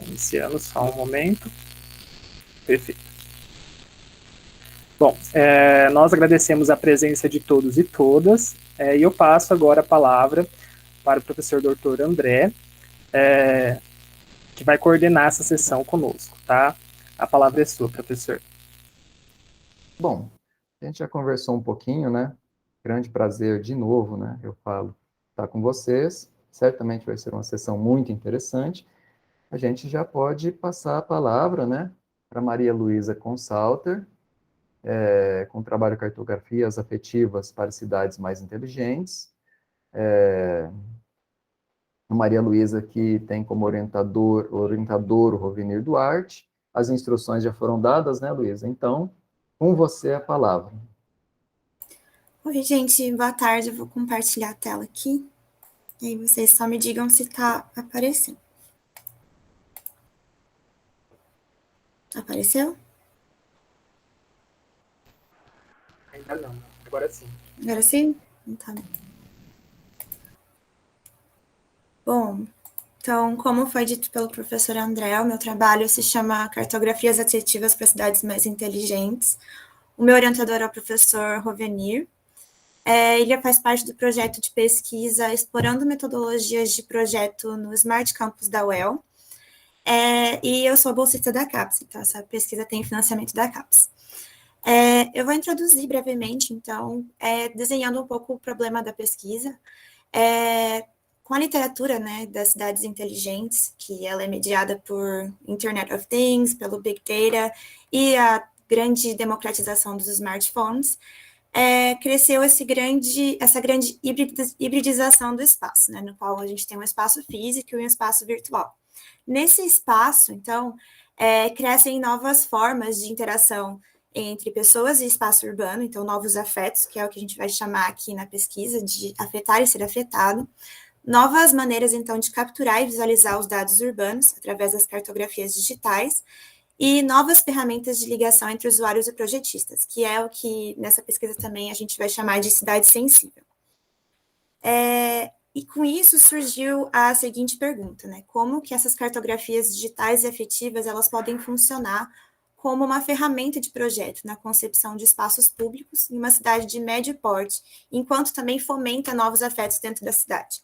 Iniciando só um momento. Perfeito. Bom, nós agradecemos a presença de todos e todas, e eu passo agora a palavra para o professor Dr. André, que vai coordenar essa sessão conosco, tá? A palavra é sua, professor. Bom, a gente já conversou um pouquinho, né? Grande prazer de novo, né? Eu falo, estar com vocês. Certamente vai ser uma sessão muito interessante. A gente já pode passar a palavra, né, para Maria Luísa Consalter, com o trabalho Cartografias Afetivas para Cidades Mais Inteligentes. A Maria Luísa, que tem como orientador o Rovinir Duarte. As instruções já foram dadas, né, Luísa? Então, com você a palavra. Oi, gente, boa tarde. Eu vou compartilhar a tela aqui. E aí vocês só me digam se está aparecendo. Apareceu? Ainda não, agora sim. Agora sim? Tá bom. Bom, então, como foi dito pelo professor André, o meu trabalho se chama Cartografias Afetivas para Cidades Mais Inteligentes. O meu orientador é o professor Rovenir. Ele faz parte do projeto de pesquisa Explorando Metodologias de Projeto no Smart Campus da UEL. E eu sou bolsista da CAPES, então essa pesquisa tem financiamento da CAPES. Eu vou introduzir brevemente, então, desenhando um pouco o problema da pesquisa, com a literatura, né, das cidades inteligentes, que ela é mediada por Internet of Things, pelo Big Data e a grande democratização dos smartphones, cresceu essa grande hibridização do espaço, né, no qual a gente tem um espaço físico e um espaço virtual. Nesse espaço, então, crescem novas formas de interação entre pessoas e espaço urbano, então novos afetos, que é o que a gente vai chamar aqui na pesquisa de afetar e ser afetado, novas maneiras, então, de capturar e visualizar os dados urbanos através das cartografias digitais, e novas ferramentas de ligação entre usuários e projetistas, que é o que nessa pesquisa também a gente vai chamar de cidade sensível. E com isso surgiu a seguinte pergunta, né? Como que essas cartografias digitais e afetivas, elas podem funcionar como uma ferramenta de projeto na concepção de espaços públicos em uma cidade de médio porte, enquanto também fomenta novos afetos dentro da cidade.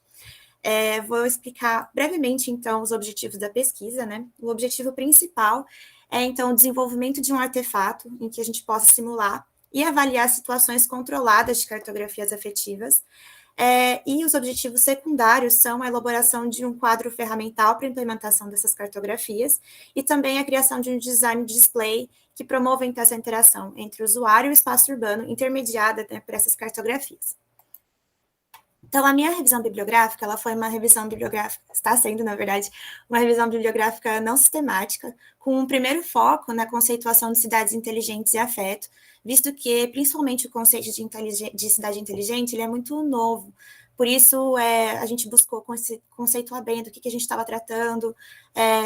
Vou explicar brevemente, então, os objetivos da pesquisa, né? O objetivo principal é, então, o desenvolvimento de um artefato em que a gente possa simular e avaliar situações controladas de cartografias afetivas, e os objetivos secundários são a elaboração de um quadro ferramental para a implementação dessas cartografias e também a criação de um design de display que promova então, essa interação entre o usuário e o espaço urbano intermediada, né, por essas cartografias. Então, a minha revisão bibliográfica, ela foi uma revisão bibliográfica, está sendo, na verdade, uma revisão bibliográfica não sistemática, com um primeiro foco na conceituação de cidades inteligentes e afeto, visto que, principalmente, o conceito de cidade inteligente, ele é muito novo. Por isso, a gente buscou conceituar bem do que a gente estava tratando,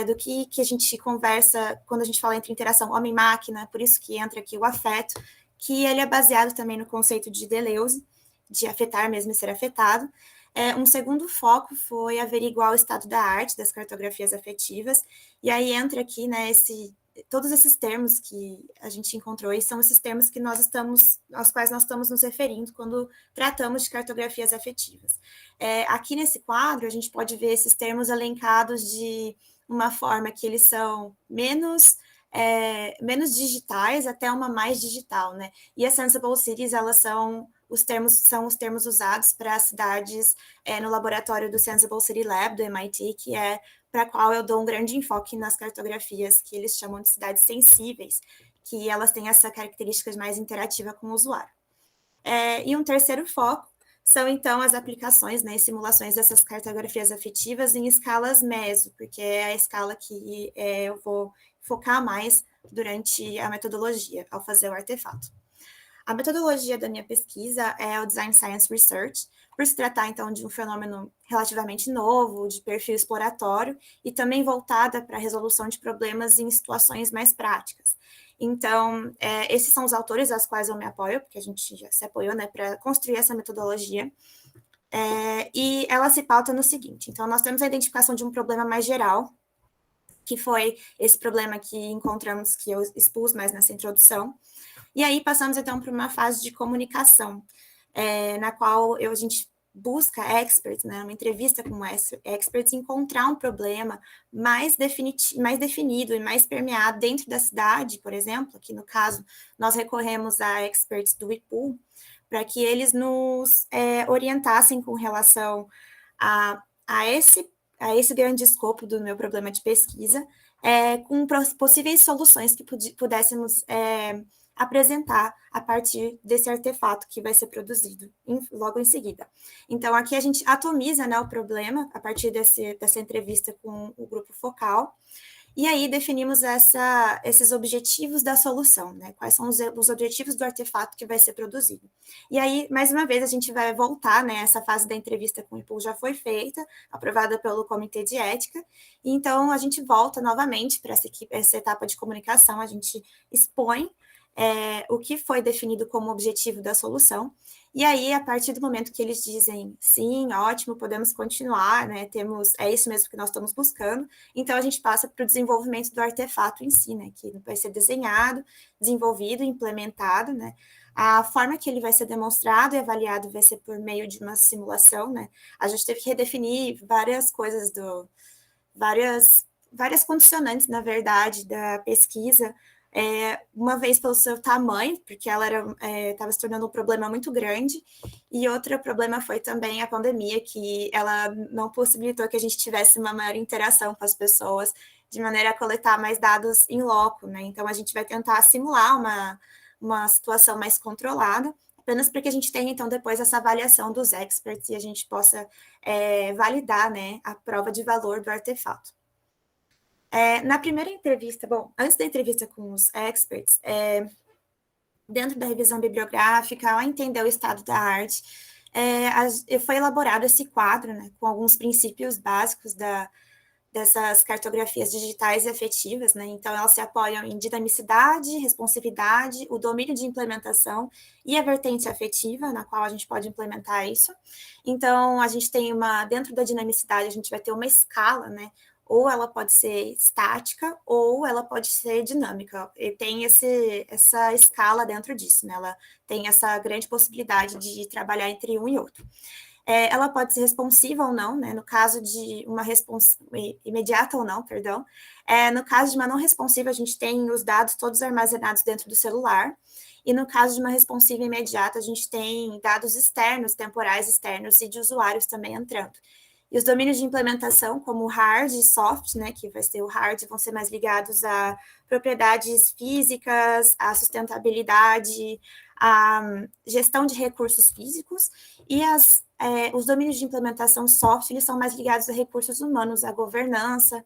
do que a gente conversa quando a gente fala entre interação homem-máquina, por isso que entra aqui o afeto, que ele é baseado também no conceito de Deleuze, de afetar mesmo e ser afetado. Um segundo foco foi averiguar o estado da arte das cartografias afetivas, e aí entra aqui, né, todos esses termos que a gente encontrou, e são esses termos que aos quais nós estamos nos referindo quando tratamos de cartografias afetivas. Aqui nesse quadro, a gente pode ver esses termos elencados de uma forma que eles são menos digitais até uma mais digital, né? E as Sensible Cities, elas são os termos usados para as cidades no laboratório do Sensible City Lab, do MIT, que é para a qual eu dou um grande enfoque nas cartografias que eles chamam de cidades sensíveis, que elas têm essa característica mais interativa com o usuário. E um terceiro foco são, então, as aplicações, né, simulações dessas cartografias afetivas em escalas meso, porque é a escala que eu vou focar mais durante a metodologia, ao fazer o artefato. A metodologia da minha pesquisa é o Design Science Research, por se tratar, então, de um fenômeno relativamente novo, de perfil exploratório, e também voltada para a resolução de problemas em situações mais práticas. Então, esses são os autores aos quais eu me apoio, porque a gente já se apoiou, né, para construir essa metodologia, e ela se pauta no seguinte: então, nós temos a identificação de um problema mais geral, que foi esse problema que encontramos, que eu expus mais nessa introdução. E aí passamos, então, para uma fase de comunicação, na qual a gente busca experts, né, uma entrevista com experts, encontrar um problema mais definido e mais permeado dentro da cidade, por exemplo. Aqui no caso, nós recorremos a experts do IPU, para que eles nos orientassem com relação a esse grande escopo do meu problema de pesquisa, com possíveis soluções que pudéssemos apresentar a partir desse artefato que vai ser produzido logo em seguida. Então, aqui a gente atomiza, né, o problema a partir dessa entrevista com o grupo focal, e aí definimos esses objetivos da solução, né? Quais são os objetivos do artefato que vai ser produzido. E aí, mais uma vez, a gente vai voltar, né? Essa fase da entrevista com o IPU já foi feita, aprovada pelo Comitê de Ética, e então a gente volta novamente para essa etapa de comunicação, a gente expõe o que foi definido como objetivo da solução, e aí, a partir do momento que eles dizem, sim, ótimo, podemos continuar, né, é isso mesmo que nós estamos buscando, então a gente passa para o desenvolvimento do artefato em si, né, que vai ser desenhado, desenvolvido, implementado, né, a forma que ele vai ser demonstrado e avaliado vai ser por meio de uma simulação, né, a gente teve que redefinir várias coisas várias condicionantes, na verdade, da pesquisa, uma vez pelo seu tamanho, porque ela estava se tornando um problema muito grande, e outro problema foi também a pandemia, que ela não possibilitou que a gente tivesse uma maior interação com as pessoas, de maneira a coletar mais dados em loco, né? Então, a gente vai tentar simular uma situação mais controlada, apenas para que a gente tenha, então, depois essa avaliação dos experts e a gente possa validar, né, a prova de valor do artefato. Na primeira entrevista, antes da entrevista com os experts, dentro da revisão bibliográfica, ao entender o estado da arte, foi elaborado esse quadro, né, com alguns princípios básicos dessas cartografias digitais e afetivas, né? Então, elas se apoiam em dinamicidade, responsividade, o domínio de implementação e a vertente afetiva, na qual a gente pode implementar isso. Então, a gente tem dentro da dinamicidade, a gente vai ter uma escala, né? Ou ela pode ser estática, ou ela pode ser dinâmica. E tem essa escala dentro disso, né? Ela tem essa grande possibilidade de trabalhar entre um e outro. Ela pode ser responsiva ou não, né? No caso de uma imediata ou não, perdão. No caso de uma não responsiva, a gente tem os dados todos armazenados dentro do celular. E no caso de uma responsiva imediata, a gente tem dados externos, temporais externos e de usuários também entrando. E os domínios de implementação, como hard e soft, né, que vai ser o hard, vão ser mais ligados a propriedades físicas, a sustentabilidade, a gestão de recursos físicos, e os domínios de implementação soft, eles são mais ligados a recursos humanos, a governança,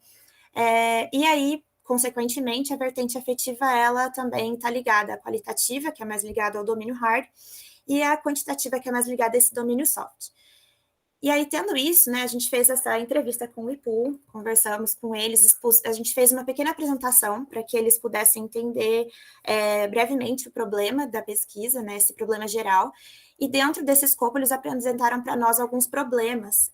e aí, consequentemente, a vertente afetiva, ela também está ligada à qualitativa, que é mais ligada ao domínio hard, e a quantitativa, que é mais ligada a esse domínio soft. E aí, tendo isso, né, a gente fez essa entrevista com o IPU, conversamos com eles, a gente fez uma pequena apresentação para que eles pudessem entender brevemente o problema da pesquisa, né, esse problema geral, e dentro desse escopo eles apresentaram para nós alguns problemas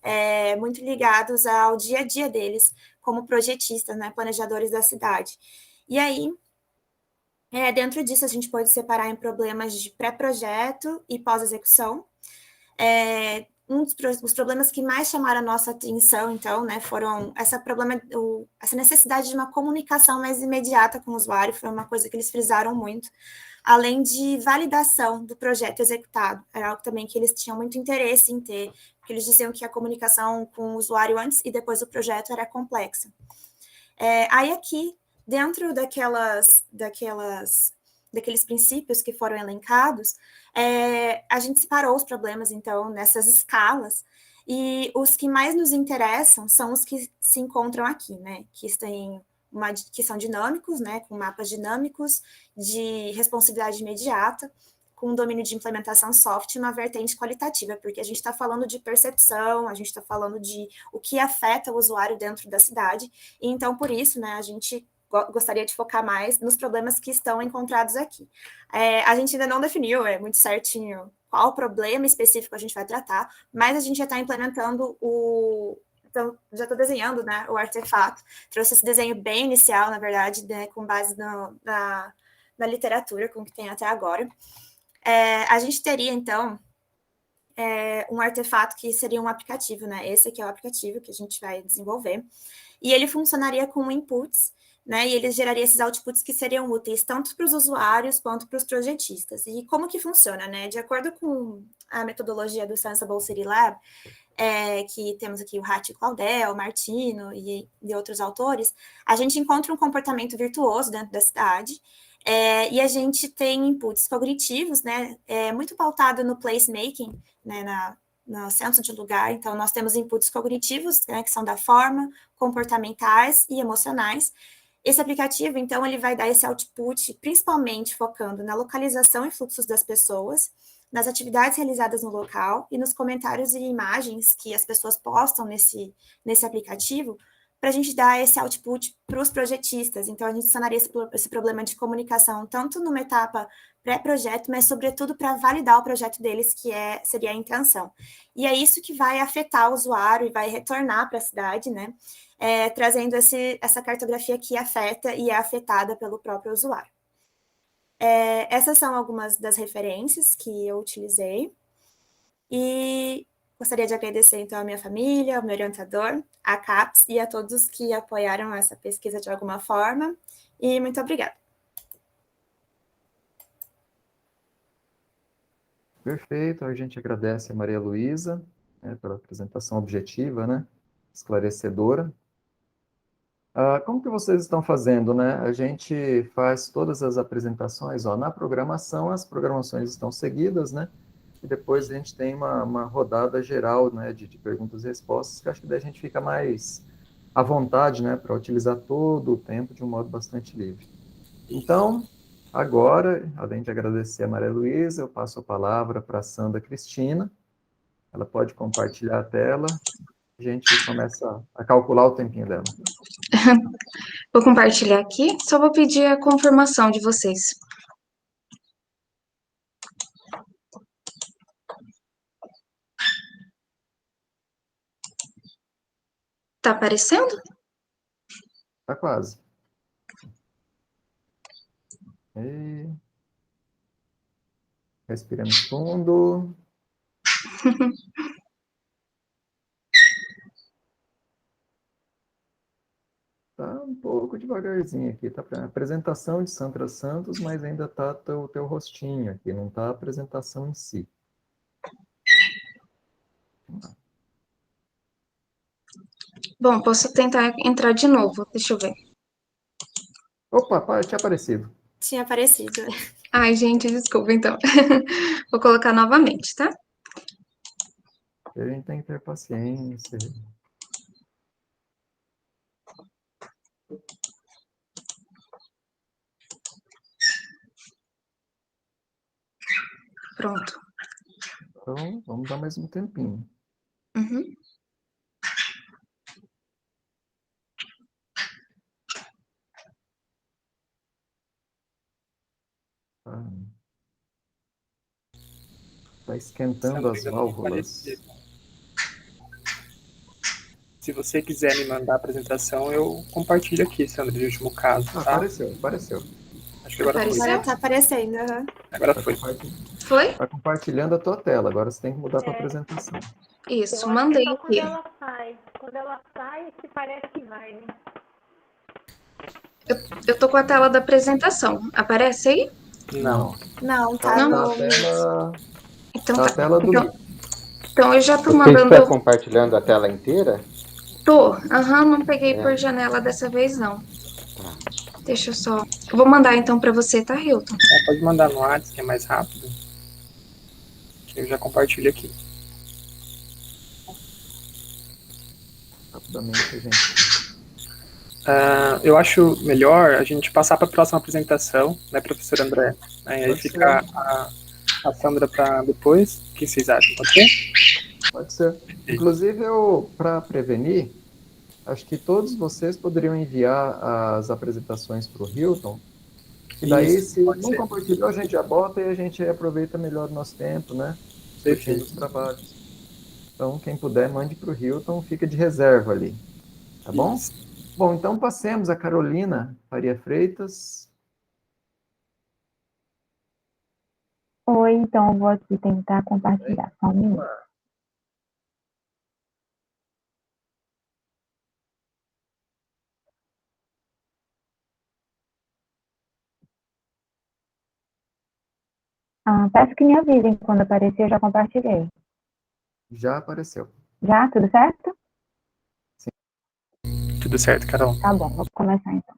muito ligados ao dia a dia deles, como projetistas, né, planejadores da cidade. E aí, dentro disso, a gente pode separar em problemas de pré-projeto e pós-execução. Os problemas que mais chamaram a nossa atenção, então, né, foram essa necessidade de uma comunicação mais imediata com o usuário, foi uma coisa que eles frisaram muito, além de validação do projeto executado, era algo também que eles tinham muito interesse em ter, porque eles diziam que a comunicação com o usuário antes e depois do projeto era complexa. Aí aqui, dentro daqueles princípios que foram elencados, a gente separou os problemas, então, nessas escalas, e os que mais nos interessam são os que se encontram aqui, né, que são dinâmicos, né, com mapas dinâmicos de responsividade imediata, com domínio de implementação soft e uma vertente qualitativa, porque a gente está falando de percepção, a gente está falando de o que afeta o usuário dentro da cidade, e então, por isso, né, a gente gostaria de focar mais nos problemas que estão encontrados aqui. A gente ainda não definiu muito certinho qual problema específico a gente vai tratar, mas a gente já está implementando já estou desenhando, né, o artefato. Trouxe esse desenho bem inicial, na verdade, né, com base na literatura, com o que tem até agora. A gente teria, então, um artefato que seria um aplicativo, né? Esse aqui é o aplicativo que a gente vai desenvolver. E ele funcionaria com inputs, né? E ele geraria esses outputs que seriam úteis tanto para os usuários quanto para os projetistas. E como que funciona, né? De acordo com a metodologia do Sensible City Lab, que temos aqui o Hatch Claudel, Martino e outros autores, a gente encontra um comportamento virtuoso dentro da cidade, e a gente tem inputs cognitivos, né, muito pautado no placemaking, né, no senso de lugar. Então, nós temos inputs cognitivos, né, que são da forma, comportamentais e emocionais. Esse aplicativo, então, ele vai dar esse output, principalmente focando na localização e fluxos das pessoas, nas atividades realizadas no local e nos comentários e imagens que as pessoas postam nesse aplicativo, para a gente dar esse output para os projetistas. Então, a gente sanaria esse problema de comunicação, tanto numa etapa pré-projeto, mas, sobretudo, para validar o projeto deles, que seria a intenção. E é isso que vai afetar o usuário e vai retornar para a cidade, né? Trazendo essa cartografia que afeta e é afetada pelo próprio usuário. Essas são algumas das referências que eu utilizei. E gostaria de agradecer, então, a minha família, ao meu orientador, a CAPES e a todos que apoiaram essa pesquisa de alguma forma. E muito obrigada. Perfeito, a gente agradece a Maria Luísa, né, pela apresentação objetiva, né, esclarecedora. Como que vocês estão fazendo, né? A gente faz todas as apresentações, na programação, as programações estão seguidas, né? E depois a gente tem uma rodada geral, né, de perguntas e respostas, que acho que daí a gente fica mais à vontade, né, para utilizar todo o tempo de um modo bastante livre. Então, agora, além de agradecer a Maria Luísa, eu passo a palavra para a Sandra Cristina. Ela pode compartilhar a tela. A gente começa a calcular o tempinho dela. Vou compartilhar aqui, só vou pedir a confirmação de vocês. Tá aparecendo? Tá quase. E... respiramos fundo. Tá um pouco devagarzinho aqui, tá a apresentação de Sandra Santos, mas ainda tá o teu rostinho aqui, não tá a apresentação em si. Bom, posso tentar entrar de novo, deixa eu ver. Opa, tinha aparecido. Tinha aparecido. Ai, gente, desculpa, então. Vou colocar novamente, tá? A gente tem que ter paciência. Pronto. Então, vamos dar mais um tempinho. Uhum. Tá esquentando as válvulas. Se você quiser me mandar a apresentação, eu compartilho aqui, Sandra, de último caso, tá? Apareceu. Acho que agora foi. Agora tá aparecendo. Uhum. Agora foi. Foi? Tá compartilhando a tua tela, agora você tem que mudar para apresentação. Isso, Eu mandei acho que aqui. quando ela sai, que parece que vai, né? Eu tô com a tela da apresentação. Aparece aí? Não. Não, tá Não. no... Tá a tela, Então tá a tá. tela do Então eu já tô Você mandando. está compartilhando a tela inteira? Tô. Não peguei por janela dessa vez, não. Deixa eu só. Eu vou mandar então pra você, tá, Hilton? Pode mandar no WhatsApp, que é mais rápido. Que eu já compartilho aqui. rapidamente, gente. Eu acho melhor a gente passar para a próxima apresentação, né, professor André? Aí fica a Sandra para depois. O que vocês acham? Pode ser? Pode ser. Inclusive, para prevenir, acho que todos vocês poderiam enviar as apresentações para o Hilton. E daí, se não compartilhou, a gente já bota e a gente aproveita melhor o nosso tempo, né? Discutindo os trabalhos. Então, quem puder, mande para o Hilton, fica de reserva ali, tá bom? Bom, então passemos a Carolina Faria Freitas. Oi, então eu vou aqui tentar compartilhar, só um minuto. Peço que me avisem quando aparecer, eu já compartilhei. Já apareceu. Já? Tudo certo? Tudo certo, Carol. Tá bom, vou começar então.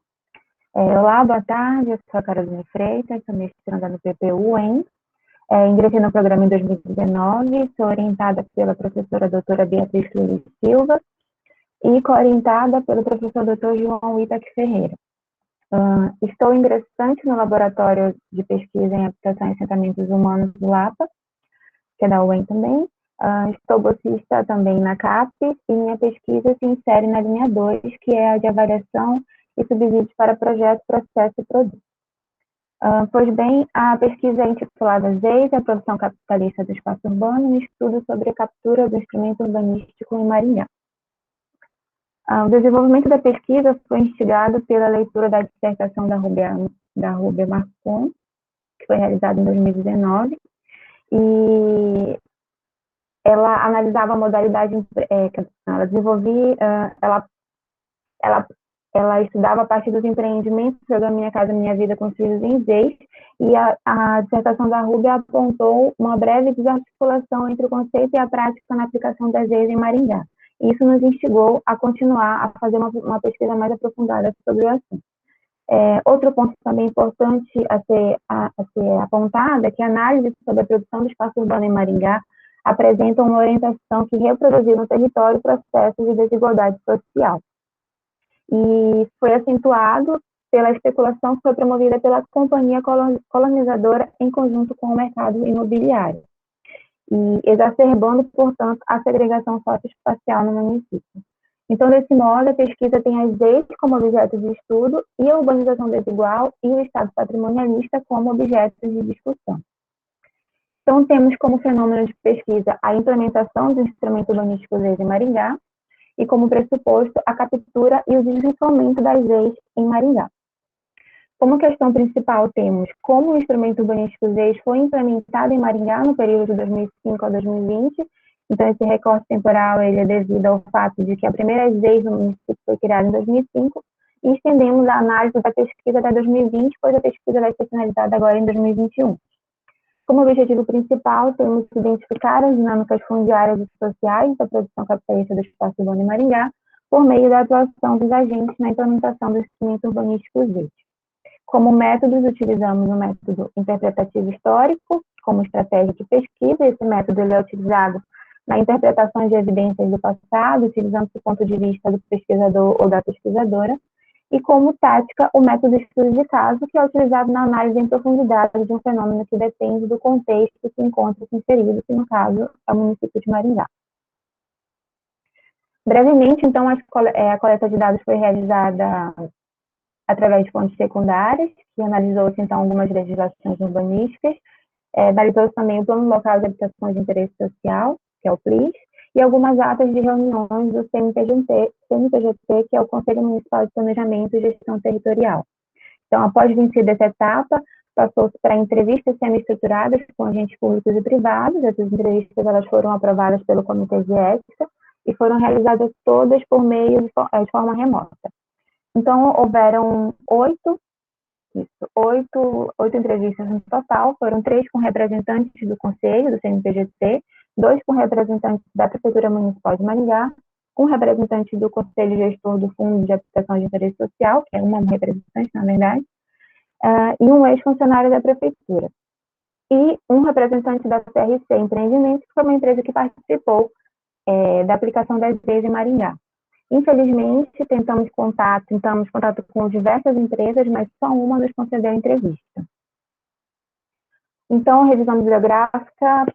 Olá, boa tarde, eu sou a Carolina Freitas, sou mestranda no PPU, ingressei no programa em 2019, sou orientada pela professora doutora Beatriz Luiz Silva e co-orientada pelo professor doutor João Itaque Ferreira. Estou ingressante no laboratório de pesquisa em habitação e assentamentos humanos do LAPA, que é da UEM também. Estou bolsista também na CAPES e minha pesquisa se insere na linha 2, que é a de avaliação e subsídios para projetos, processo e produto. Pois bem, a pesquisa é intitulada ZEIS, a produção capitalista do espaço urbano, um estudo sobre a captura do instrumento urbanístico em Maringá. O desenvolvimento da pesquisa foi instigado pela leitura da dissertação da Rubia Marcon, que foi realizada em 2019, e ela analisava a modalidade, ela desenvolvia, ela estudava a partir dos empreendimentos do programa Minha Casa Minha Vida construídos em ZEIS, e a dissertação da Rubia apontou uma breve desarticulação entre o conceito e a prática na aplicação das ZEIS em Maringá. Isso nos instigou a continuar a fazer uma pesquisa mais aprofundada sobre o assunto. Outro ponto também importante a ser apontado é que a análise sobre a produção do espaço urbano em Maringá apresenta uma orientação que reproduziu no território processos de desigualdade social. E foi acentuado pela especulação que foi promovida pela companhia colonizadora em conjunto com o mercado imobiliário, e exacerbando, portanto, a segregação socioespacial no município. Então, desse modo, a pesquisa tem as ZEIS como objetos de estudo e a urbanização desigual e o estado patrimonialista como objetos de discussão. Então, temos como fenômeno de pesquisa a implementação do instrumento urbanístico ZEIS em Maringá e, como pressuposto, a captura e o desenvolvimento das ZEIS em Maringá. Como questão principal, temos como o instrumento urbanístico ZEIS foi implementado em Maringá no período de 2005 a 2020. Então, esse recorte temporal ele é devido ao fato de que a primeira ZEIS no município foi criada em 2005 e estendemos a análise da pesquisa até 2020, pois a pesquisa vai ser finalizada agora em 2021. Como objetivo principal, temos que identificar as dinâmicas fundiárias e sociais da produção capitalista do espaço urbano em Maringá por meio da atuação dos agentes na implementação do instrumento urbanístico ZEIS. Como métodos, utilizamos o método interpretativo histórico como estratégia de pesquisa. Esse método ele é utilizado na interpretação de evidências do passado, utilizando-se o ponto de vista do pesquisador ou da pesquisadora, e como tática, o método de estudo de caso, que é utilizado na análise em profundidade de um fenômeno que depende do contexto que encontra-se inserido, que no caso é o município de Maringá. Brevemente, então, a coleta de dados foi realizada através de fontes secundárias, que analisou-se, então, algumas legislações urbanísticas, analisou-se também o Plano Local de Habitações de Interesse Social, que é o PLIS, e algumas atas de reuniões do CMPGT, que é o Conselho Municipal de Planejamento e Gestão Territorial. Então, após vencida essa etapa, passou-se para entrevistas semi-estruturadas com agentes públicos e privados. Essas entrevistas elas foram aprovadas pelo Comitê de Ética e foram realizadas todas por meio de forma remota. Então, houveram oito entrevistas no total, foram 3 com representantes do Conselho, do CMPGT, 2 com representantes da Prefeitura Municipal de Maringá, com representantes do Conselho Gestor do Fundo de Habitação de Interesse Social, que é uma representante, na verdade, e um ex-funcionário da Prefeitura. E um representante da CRC Empreendimentos, que foi uma empresa que participou da aplicação das ZEIS em Maringá. Infelizmente, tentamos contato com diversas empresas, mas só uma nos concedeu entrevista. Então, revisão bibliográfica,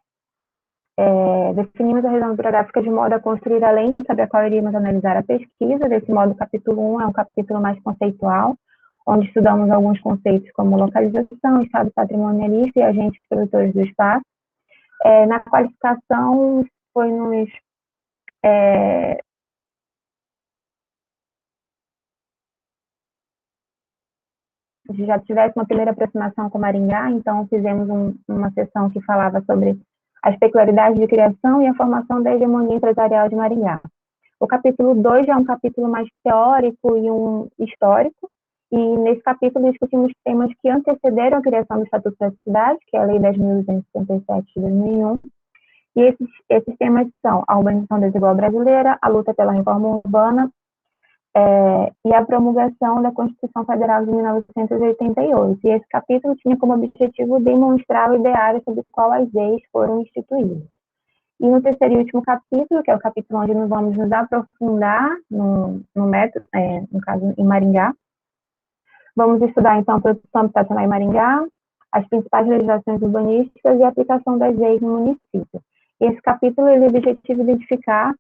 definimos a revisão bibliográfica de modo a construir a lente sobre a qual iríamos analisar a pesquisa. Desse modo, o capítulo 1 é um capítulo mais conceitual, onde estudamos alguns conceitos como localização, estado patrimonialista e agentes produtores do espaço. Na qualificação, foi-nos já tivesse uma primeira aproximação com Maringá, então fizemos uma sessão que falava sobre as peculiaridades de criação e a formação da hegemonia empresarial de Maringá. O capítulo 2 já é um capítulo mais teórico e um histórico, e nesse capítulo discutimos temas que antecederam a criação do Estatuto da Cidade, que é a Lei 10.257 de 2001, e esses temas são a urbanização desigual brasileira, a luta pela reforma urbana, e a promulgação da Constituição Federal de 1988. E esse capítulo tinha como objetivo demonstrar o ideário sobre o qual as leis foram instituídas. E no terceiro e último capítulo, que é o capítulo onde nós vamos nos aprofundar no método, no caso em Maringá, vamos estudar, então, a produção habitacional em Maringá, as principais legislações urbanísticas e a aplicação das leis no município. E esse capítulo, ele é o objetivo de identificar,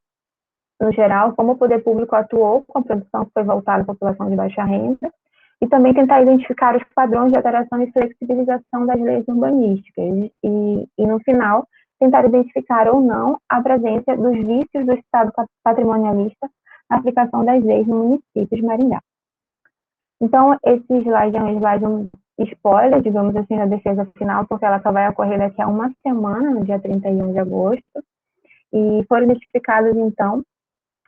no geral, como o poder público atuou com a produção que foi voltada à população de baixa renda, e também tentar identificar os padrões de alteração e flexibilização das leis urbanísticas, e no final, tentar identificar ou não a presença dos vícios do Estado patrimonialista na aplicação das leis no município de Maringá. Então, esse slide é um slide, um spoiler, digamos assim, da defesa final, porque ela só vai ocorrer daqui a uma semana, no dia 31 de agosto, e foram identificados, então,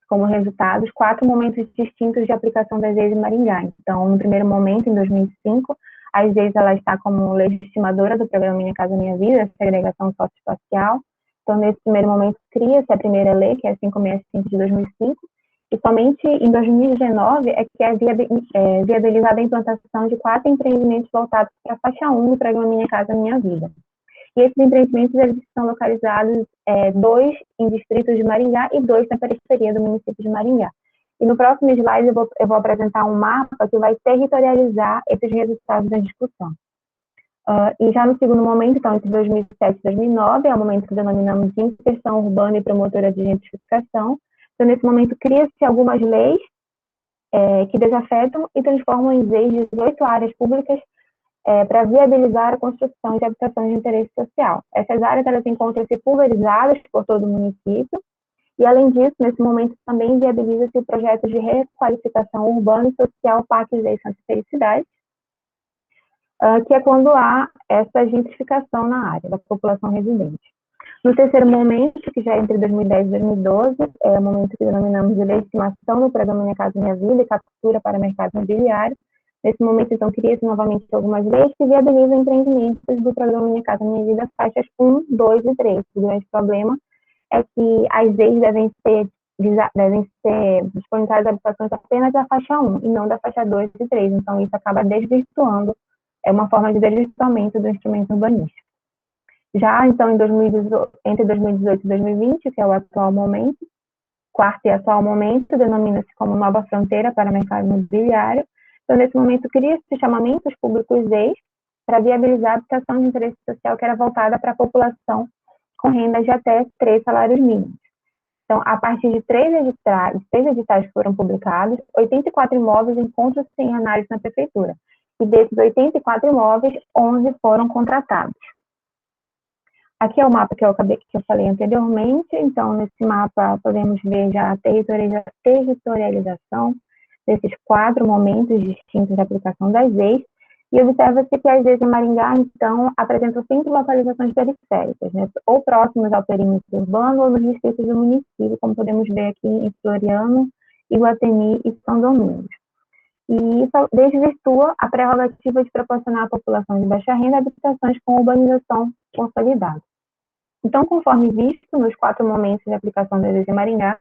como resultados, 4 momentos distintos de aplicação das leis em Maringá. Então, no primeiro momento, em 2005, as leis ela está como legitimadora do programa Minha Casa Minha Vida, a segregação socioespacial. Então, nesse primeiro momento, cria-se a primeira lei, que é a 565 de 2005, e somente em 2019 é que é viabilizada a implantação de 4 empreendimentos voltados para a faixa 1 do programa Minha Casa Minha Vida. E esses empreendimentos eles estão localizados 2 em distritos de Maringá e 2 na periferia do município de Maringá. E no próximo slide eu vou apresentar um mapa que vai territorializar esses resultados da discussão. E já no segundo momento, então, entre 2007 e 2009, é o momento que denominamos de inserção urbana e promotora de gentrificação. Então, nesse momento, cria-se algumas leis que desafetam e transformam em leis 18 áreas públicas para viabilizar a construção de habitações de interesse social. Essas áreas elas encontram-se pulverizadas por todo o município, e, além disso, nesse momento também viabiliza-se o projeto de requalificação urbana e social Parques de Santa Felicidade, que é quando há essa gentrificação na área da população residente. No terceiro momento, que já é entre 2010 e 2012, é o momento que denominamos de legitimação do programa Minha Casa Minha Vida e captura para o mercado imobiliário. Nesse momento, então, cria-se novamente algumas leis que viabilizam empreendimentos do programa Minha Casa Minha Vida, faixas 1, 2 e 3. O grande problema é que as leis devem ser disponibilizadas habitações apenas da faixa 1 e não da faixa 2 e 3. Então, isso acaba desvirtuando, é uma forma de desvirtuamento do instrumento urbanístico. Já, então, entre 2018 e 2020, que é o atual momento, quarto e atual momento, denomina-se como nova fronteira para o mercado imobiliário. Então, nesse momento, cria-se chamamentos públicos ex para viabilizar a habitação de interesse social que era voltada para a população com rendas de até 3 salários mínimos. Então, a partir de 3 editais que foram publicados, 84 imóveis encontram-se em análise na prefeitura. E desses 84 imóveis, 11 foram contratados. Aqui é o mapa que eu falei anteriormente. Então, nesse mapa, podemos ver já a territorialização desses 4 momentos distintos de aplicação das leis. E observa-se que as leis em Maringá, então, apresentam sempre localizações periféricas, né, ou próximas ao perímetro urbano ou nos distritos do município, como podemos ver aqui em Floriano, Iguatemi e São Domingos. E isso desvirtua a prerrogativa de proporcionar à população de baixa renda habitações com urbanização consolidada. Então, conforme visto nos 4 momentos de aplicação das leis em Maringá,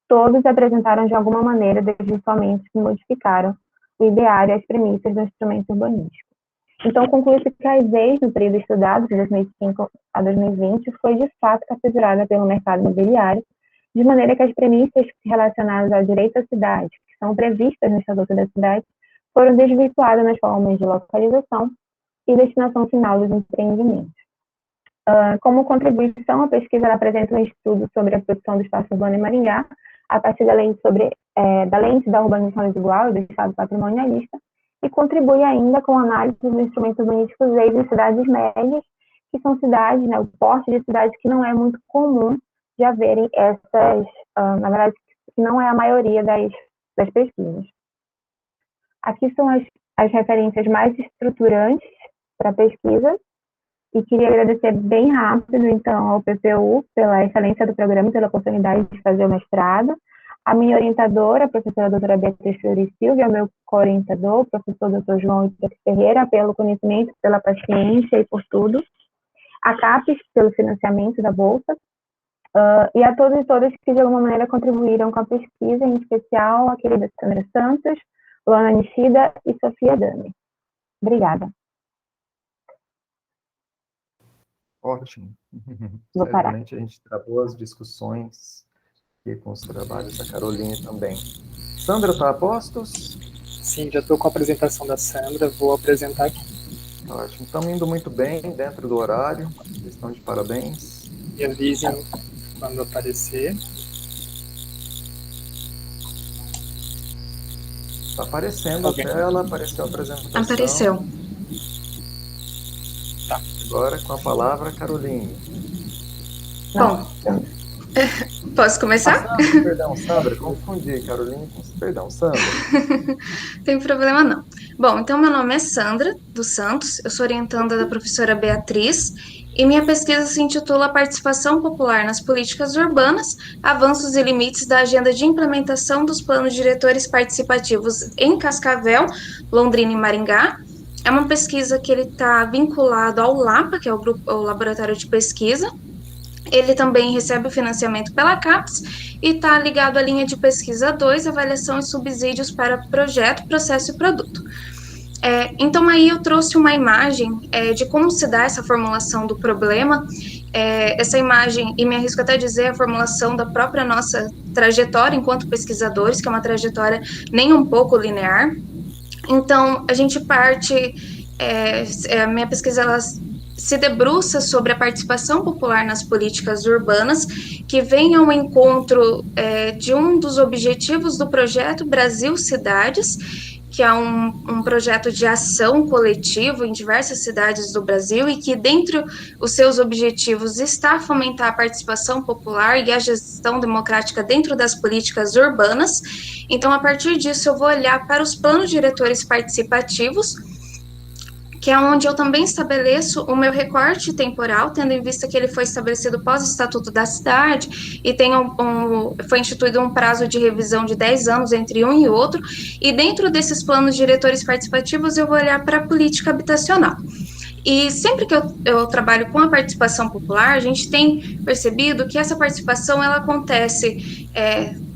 todos apresentaram de alguma maneira desvirtuamentos que modificaram o ideário e as premissas do instrumento urbanístico. Então, conclui-se que as leis do período estudado, de 2005 a 2020, foi de fato capturada pelo mercado imobiliário, de maneira que as premissas relacionadas ao direito à cidade, que são previstas no Estatuto da Cidade, foram desvirtuadas nas formas de localização e destinação final dos empreendimentos. Como contribuição, a pesquisa apresenta um estudo sobre a produção do espaço urbano em Maringá, a partir da lente da urbanização desigual e do estado patrimonialista, e contribui ainda com análise dos instrumentos urbanísticos leis em cidades médias, que são cidades, né, o porte de cidades que não é muito comum de haverem essas na verdade, que não é a maioria das pesquisas. Aqui são as referências mais estruturantes para a pesquisa, e queria agradecer bem rápido, então, ao PPU pela excelência do programa, pela oportunidade de fazer o mestrado, a minha orientadora, a professora doutora Beatriz Fleury Silva, o meu co-orientador, o professor doutor João Ita Ferreira, pelo conhecimento, pela paciência e por tudo, a CAPES, pelo financiamento da Bolsa, e a todos e todas que de alguma maneira contribuíram com a pesquisa, em especial a querida Sandra Santos, Luana Nishida e Sofia Dami. Obrigada. Ótimo. Vou parar. Certamente a gente terá boas discussões aqui com os trabalhos da Caroline também. Sandra, está a postos? Sim, já estou com a apresentação da Sandra, vou apresentar aqui. Ótimo. Estão indo muito bem, dentro do horário. Vocês estão de parabéns. Me avisem quando aparecer. Está aparecendo a tela, apareceu a apresentação. Apareceu. Tá. Agora com a palavra, Caroline. Bom, posso começar? Perdão, Sandra, confundi Caroline com... Perdão, Sandra. Tem problema não. Bom, então meu nome é Sandra dos Santos, eu sou orientanda da professora Beatriz, e minha pesquisa se intitula Participação Popular nas Políticas Urbanas, Avanços e Limites da Agenda de Implementação dos Planos Diretores Participativos em Cascavel, Londrina e Maringá. É uma pesquisa que ele está vinculado ao LAPA, que é o Laboratório de Pesquisa. Ele também recebe o financiamento pela CAPES e está ligado à linha de pesquisa 2, avaliação e subsídios para projeto, processo e produto. Então, aí eu trouxe uma imagem de como se dá essa formulação do problema. Essa imagem, e me arrisco até a dizer, a formulação da própria nossa trajetória enquanto pesquisadores, que é uma trajetória nem um pouco linear. Então, a gente parte, a minha pesquisa, ela se debruça sobre a participação popular nas políticas urbanas, que vem ao encontro de um dos objetivos do projeto Brasil Cidades, que é um projeto de ação coletivo em diversas cidades do Brasil e que, dentre os seus objetivos, está fomentar a participação popular e a gestão democrática dentro das políticas urbanas. Então, a partir disso, eu vou olhar para os planos diretores participativos, que é onde eu também estabeleço o meu recorte temporal, tendo em vista que ele foi estabelecido pós-Estatuto da Cidade e foi instituído um prazo de revisão de 10 anos entre um e outro, e dentro desses planos diretores participativos eu vou olhar para a política habitacional. E sempre que eu trabalho com a participação popular, a gente tem percebido que essa participação ela acontece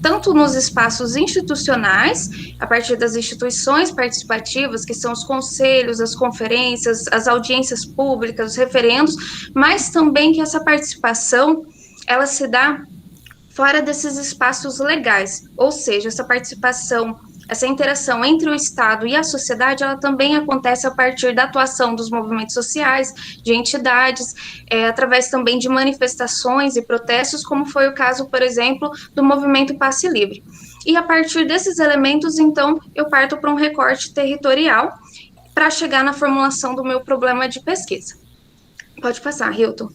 tanto nos espaços institucionais, a partir das instituições participativas, que são os conselhos, as conferências, as audiências públicas, os referendos, mas também que essa participação ela se dá fora desses espaços legais, ou seja, essa participação, essa interação entre o Estado e a sociedade, ela também acontece a partir da atuação dos movimentos sociais, de entidades, através também de manifestações e protestos, como foi o caso, por exemplo, do movimento Passe Livre. E a partir desses elementos, então, eu parto para um recorte territorial para chegar na formulação do meu problema de pesquisa. Pode passar, Hilton.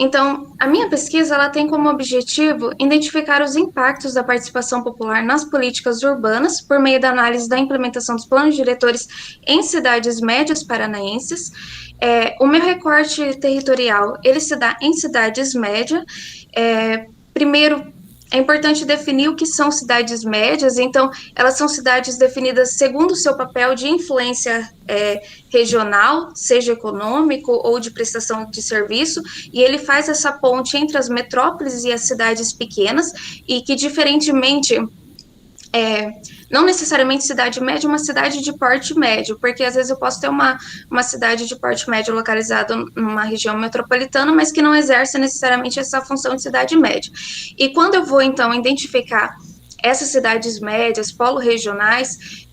Então, a minha pesquisa ela tem como objetivo identificar os impactos da participação popular nas políticas urbanas por meio da análise da implementação dos planos diretores em cidades médias paranaenses. O meu recorte territorial, ele se dá em cidades médias. Primeiro, é importante definir o que são cidades médias, então, elas são cidades definidas segundo o seu papel de influência regional, seja econômico ou de prestação de serviço, e ele faz essa ponte entre as metrópoles e as cidades pequenas, e que, diferentemente, não necessariamente cidade média, uma cidade de porte médio, porque às vezes eu posso ter uma cidade de porte médio localizada numa região metropolitana, mas que não exerce necessariamente essa função de cidade média. E quando eu vou, então, identificar essas cidades médias, polo-regionais,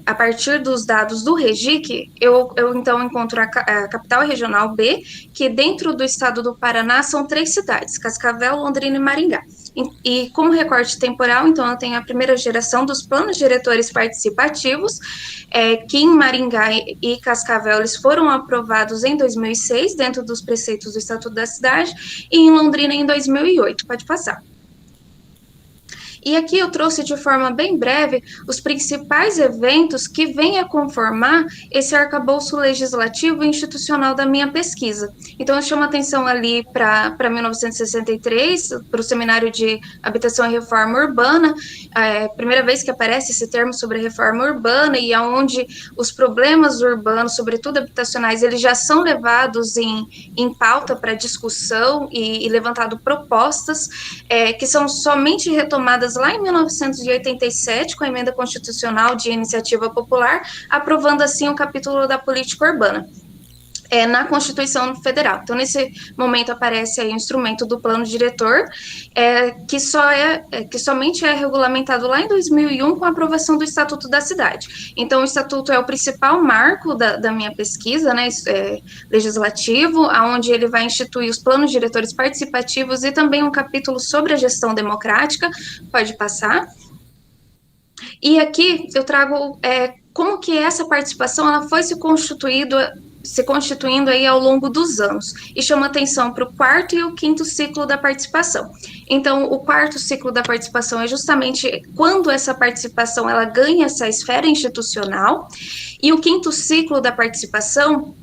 a partir dos dados do REGIC, eu então encontro a capital regional B, que dentro do estado do Paraná são 3 cidades, Cascavel, Londrina e Maringá. E como recorte temporal, então, eu tenho a primeira geração dos planos diretores participativos, que em Maringá e Cascavel eles foram aprovados em 2006, dentro dos preceitos do Estatuto da Cidade, e em Londrina em 2008. Pode passar. E aqui eu trouxe de forma bem breve os principais eventos que vêm a conformar esse arcabouço legislativo e institucional da minha pesquisa. Então, eu chamo atenção ali para 1963, para o Seminário de Habitação e Reforma Urbana, primeira vez que aparece esse termo sobre reforma urbana, e aonde os problemas urbanos, sobretudo habitacionais, eles já são levados em pauta para discussão e levantado propostas que são somente retomadas lá em 1987, com a emenda constitucional de iniciativa popular, aprovando assim o capítulo da política urbana. Na Constituição Federal. Então, nesse momento aparece aí o instrumento do plano diretor, que somente é regulamentado lá em 2001 com a aprovação do Estatuto da Cidade. Então, o Estatuto é o principal marco da minha pesquisa, né, legislativo, onde ele vai instituir os planos diretores participativos e também um capítulo sobre a gestão democrática. Pode passar. E aqui eu trago como que essa participação ela foi se constituindo aí ao longo dos anos, e chama atenção para o quarto e o quinto ciclo da participação. Então, o quarto ciclo da participação é justamente quando essa participação ela ganha essa esfera institucional, e o quinto ciclo da participação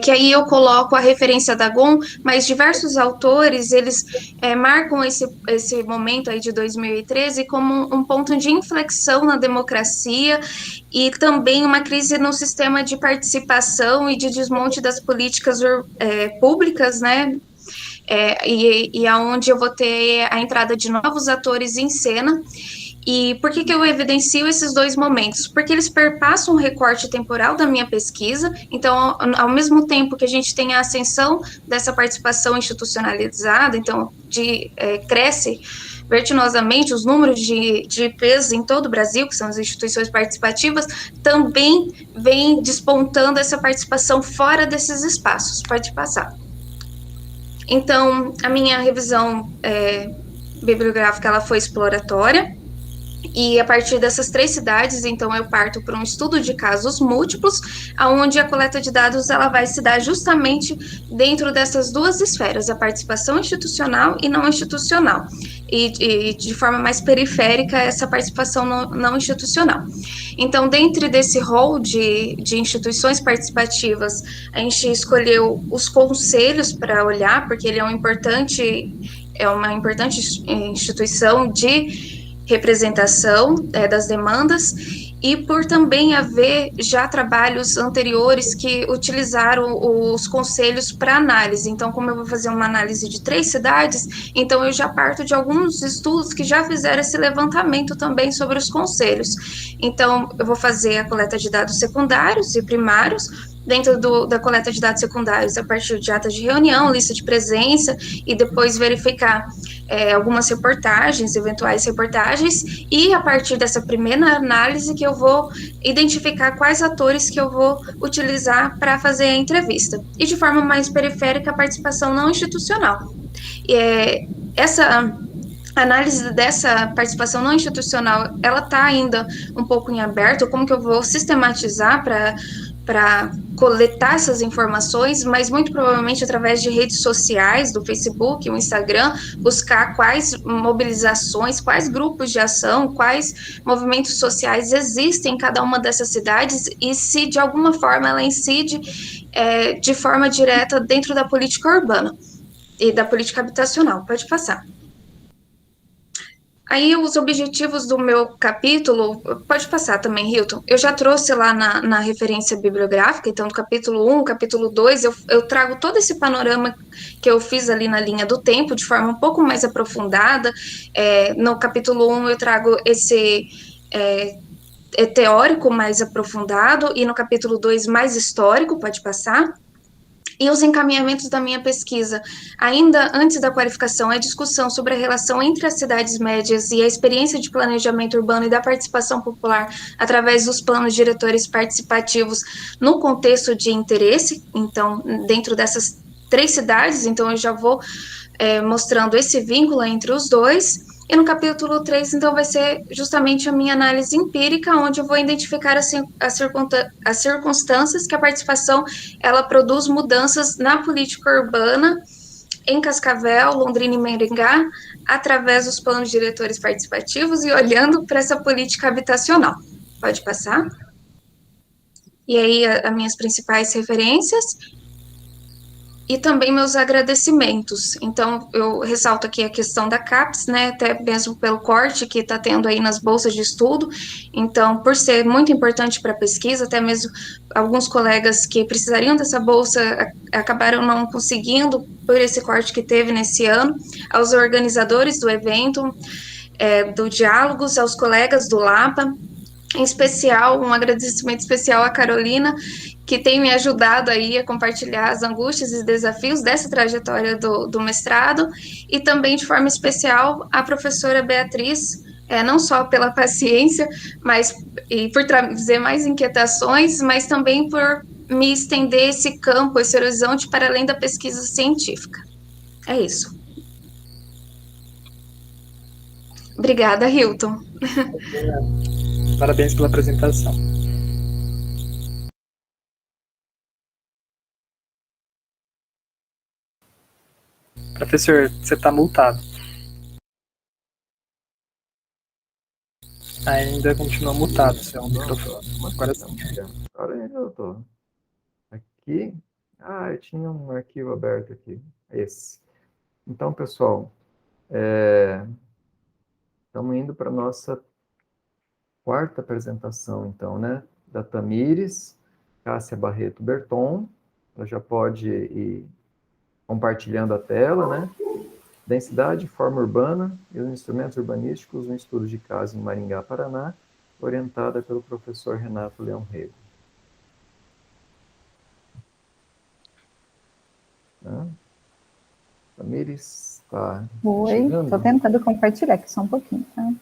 que aí eu coloco a referência da GOM, mas diversos autores, eles marcam esse momento aí de 2013 como um ponto de inflexão na democracia e também uma crise no sistema de participação e de desmonte das políticas públicas, né? E aonde eu vou ter a entrada de novos atores em cena. E por que eu evidencio esses dois momentos? Porque eles perpassam um recorte temporal da minha pesquisa. Então, ao mesmo tempo que a gente tem a ascensão dessa participação institucionalizada, então cresce vertiginosamente os números de IPs em todo o Brasil, que são as instituições participativas, também vem despontando essa participação fora desses espaços. Pode passar. Então, a minha revisão bibliográfica ela foi exploratória. E a partir dessas 3 cidades, então, eu parto para um estudo de casos múltiplos, onde a coleta de dados ela vai se dar justamente dentro dessas 2 esferas, a participação institucional e não institucional. E de forma mais periférica, essa participação não institucional. Então, dentro desse rol de instituições participativas, a gente escolheu os conselhos para olhar, porque ele é uma importante instituição de representação das demandas, e por também haver já trabalhos anteriores que utilizaram os conselhos para análise. Então, como eu vou fazer uma análise de 3 cidades, então eu já parto de alguns estudos que já fizeram esse levantamento também sobre os conselhos. Então, eu vou fazer a coleta de dados secundários e primários, dentro da coleta de dados secundários, a partir de atas de reunião, lista de presença, e depois verificar algumas reportagens, eventuais reportagens, e a partir dessa primeira análise que eu vou identificar quais atores que eu vou utilizar para fazer a entrevista. E de forma mais periférica, a participação não institucional. Essa análise dessa participação não institucional, ela está ainda um pouco em aberto, como que eu vou sistematizar para coletar essas informações, mas muito provavelmente através de redes sociais, do Facebook, o Instagram, buscar quais mobilizações, quais grupos de ação, quais movimentos sociais existem em cada uma dessas cidades e se de alguma forma ela incide de forma direta dentro da política urbana e da política habitacional. Pode passar. Aí, os objetivos do meu capítulo, pode passar também, Hilton, eu já trouxe lá na referência bibliográfica, então, do capítulo 1, capítulo 2, eu trago todo esse panorama que eu fiz ali na linha do tempo, de forma um pouco mais aprofundada. No capítulo 1, eu trago esse teórico mais aprofundado, e no capítulo 2, mais histórico, pode passar. E os encaminhamentos da minha pesquisa, ainda antes da qualificação, é discussão sobre a relação entre as cidades médias e a experiência de planejamento urbano e da participação popular através dos planos diretores participativos no contexto de interesse. Então, dentro dessas 3 cidades, então eu já vou mostrando esse vínculo entre os dois. E no capítulo 3, então, vai ser justamente a minha análise empírica, onde eu vou identificar as circunstâncias que a participação ela produz mudanças na política urbana em Cascavel, Londrina e Maringá, através dos planos diretores participativos e olhando para essa política habitacional. Pode passar? E aí, as minhas principais referências e também meus agradecimentos. Então, eu ressalto aqui a questão da CAPES, né, até mesmo pelo corte que está tendo aí nas bolsas de estudo. Então, por ser muito importante para a pesquisa, até mesmo alguns colegas que precisariam dessa bolsa acabaram não conseguindo por esse corte que teve nesse ano. Aos organizadores do evento, do Diálogos, aos colegas do LAPA, em especial, um agradecimento especial à Carolina, que tem me ajudado aí a compartilhar as angústias e desafios dessa trajetória do mestrado, e também, de forma especial, à professora Beatriz, não só pela paciência, mas e por trazer mais inquietações, mas também por me estender esse campo, esse horizonte para além da pesquisa científica. É isso. Obrigada, Hilton. Parabéns pela apresentação. Professor, você está multado. Ainda continua mutado seu microfone. Agora sim. Agora eu tô. Aqui. Eu tinha um arquivo aberto aqui. Esse. Então, pessoal, estamos indo para a nossa quarta apresentação, então, né? Da Tamires, Cássia Barreto Berton. Ela já pode ir compartilhando a tela, né? Densidade, forma urbana e os instrumentos urbanísticos, um estudo de caso em Maringá, Paraná, orientada pelo professor Renato Leão Rego. Tamires está chegando? Estou tentando compartilhar aqui só um pouquinho, tá?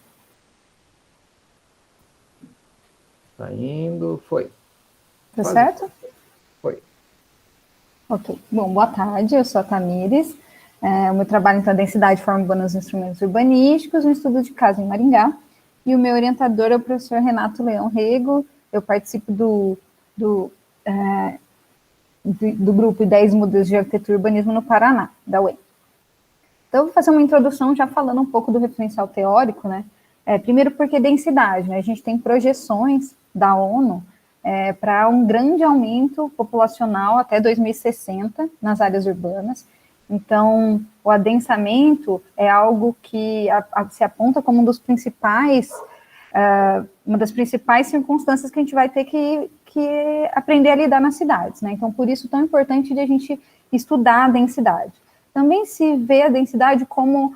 Está indo, foi. Tá certo? Foi. Ok. Bom, boa tarde, eu sou a Tamires. O meu trabalho, então, é densidade, forma urbana nos instrumentos urbanísticos, um estudo de caso em Maringá. E o meu orientador é o professor Renato Leão Rego. Eu participo do grupo 10 Mudas de Arquitetura e Urbanismo no Paraná, da UEM. Então, eu vou fazer uma introdução já falando um pouco do referencial teórico, né? Primeiro porque densidade, né? A gente tem projeções da ONU para um grande aumento populacional até 2060 nas áreas urbanas. Então, o adensamento é algo que se aponta como uma das principais circunstâncias que a gente vai ter que aprender a lidar nas cidades, né? Então, por isso, tão importante de a gente estudar a densidade. Também se vê a densidade como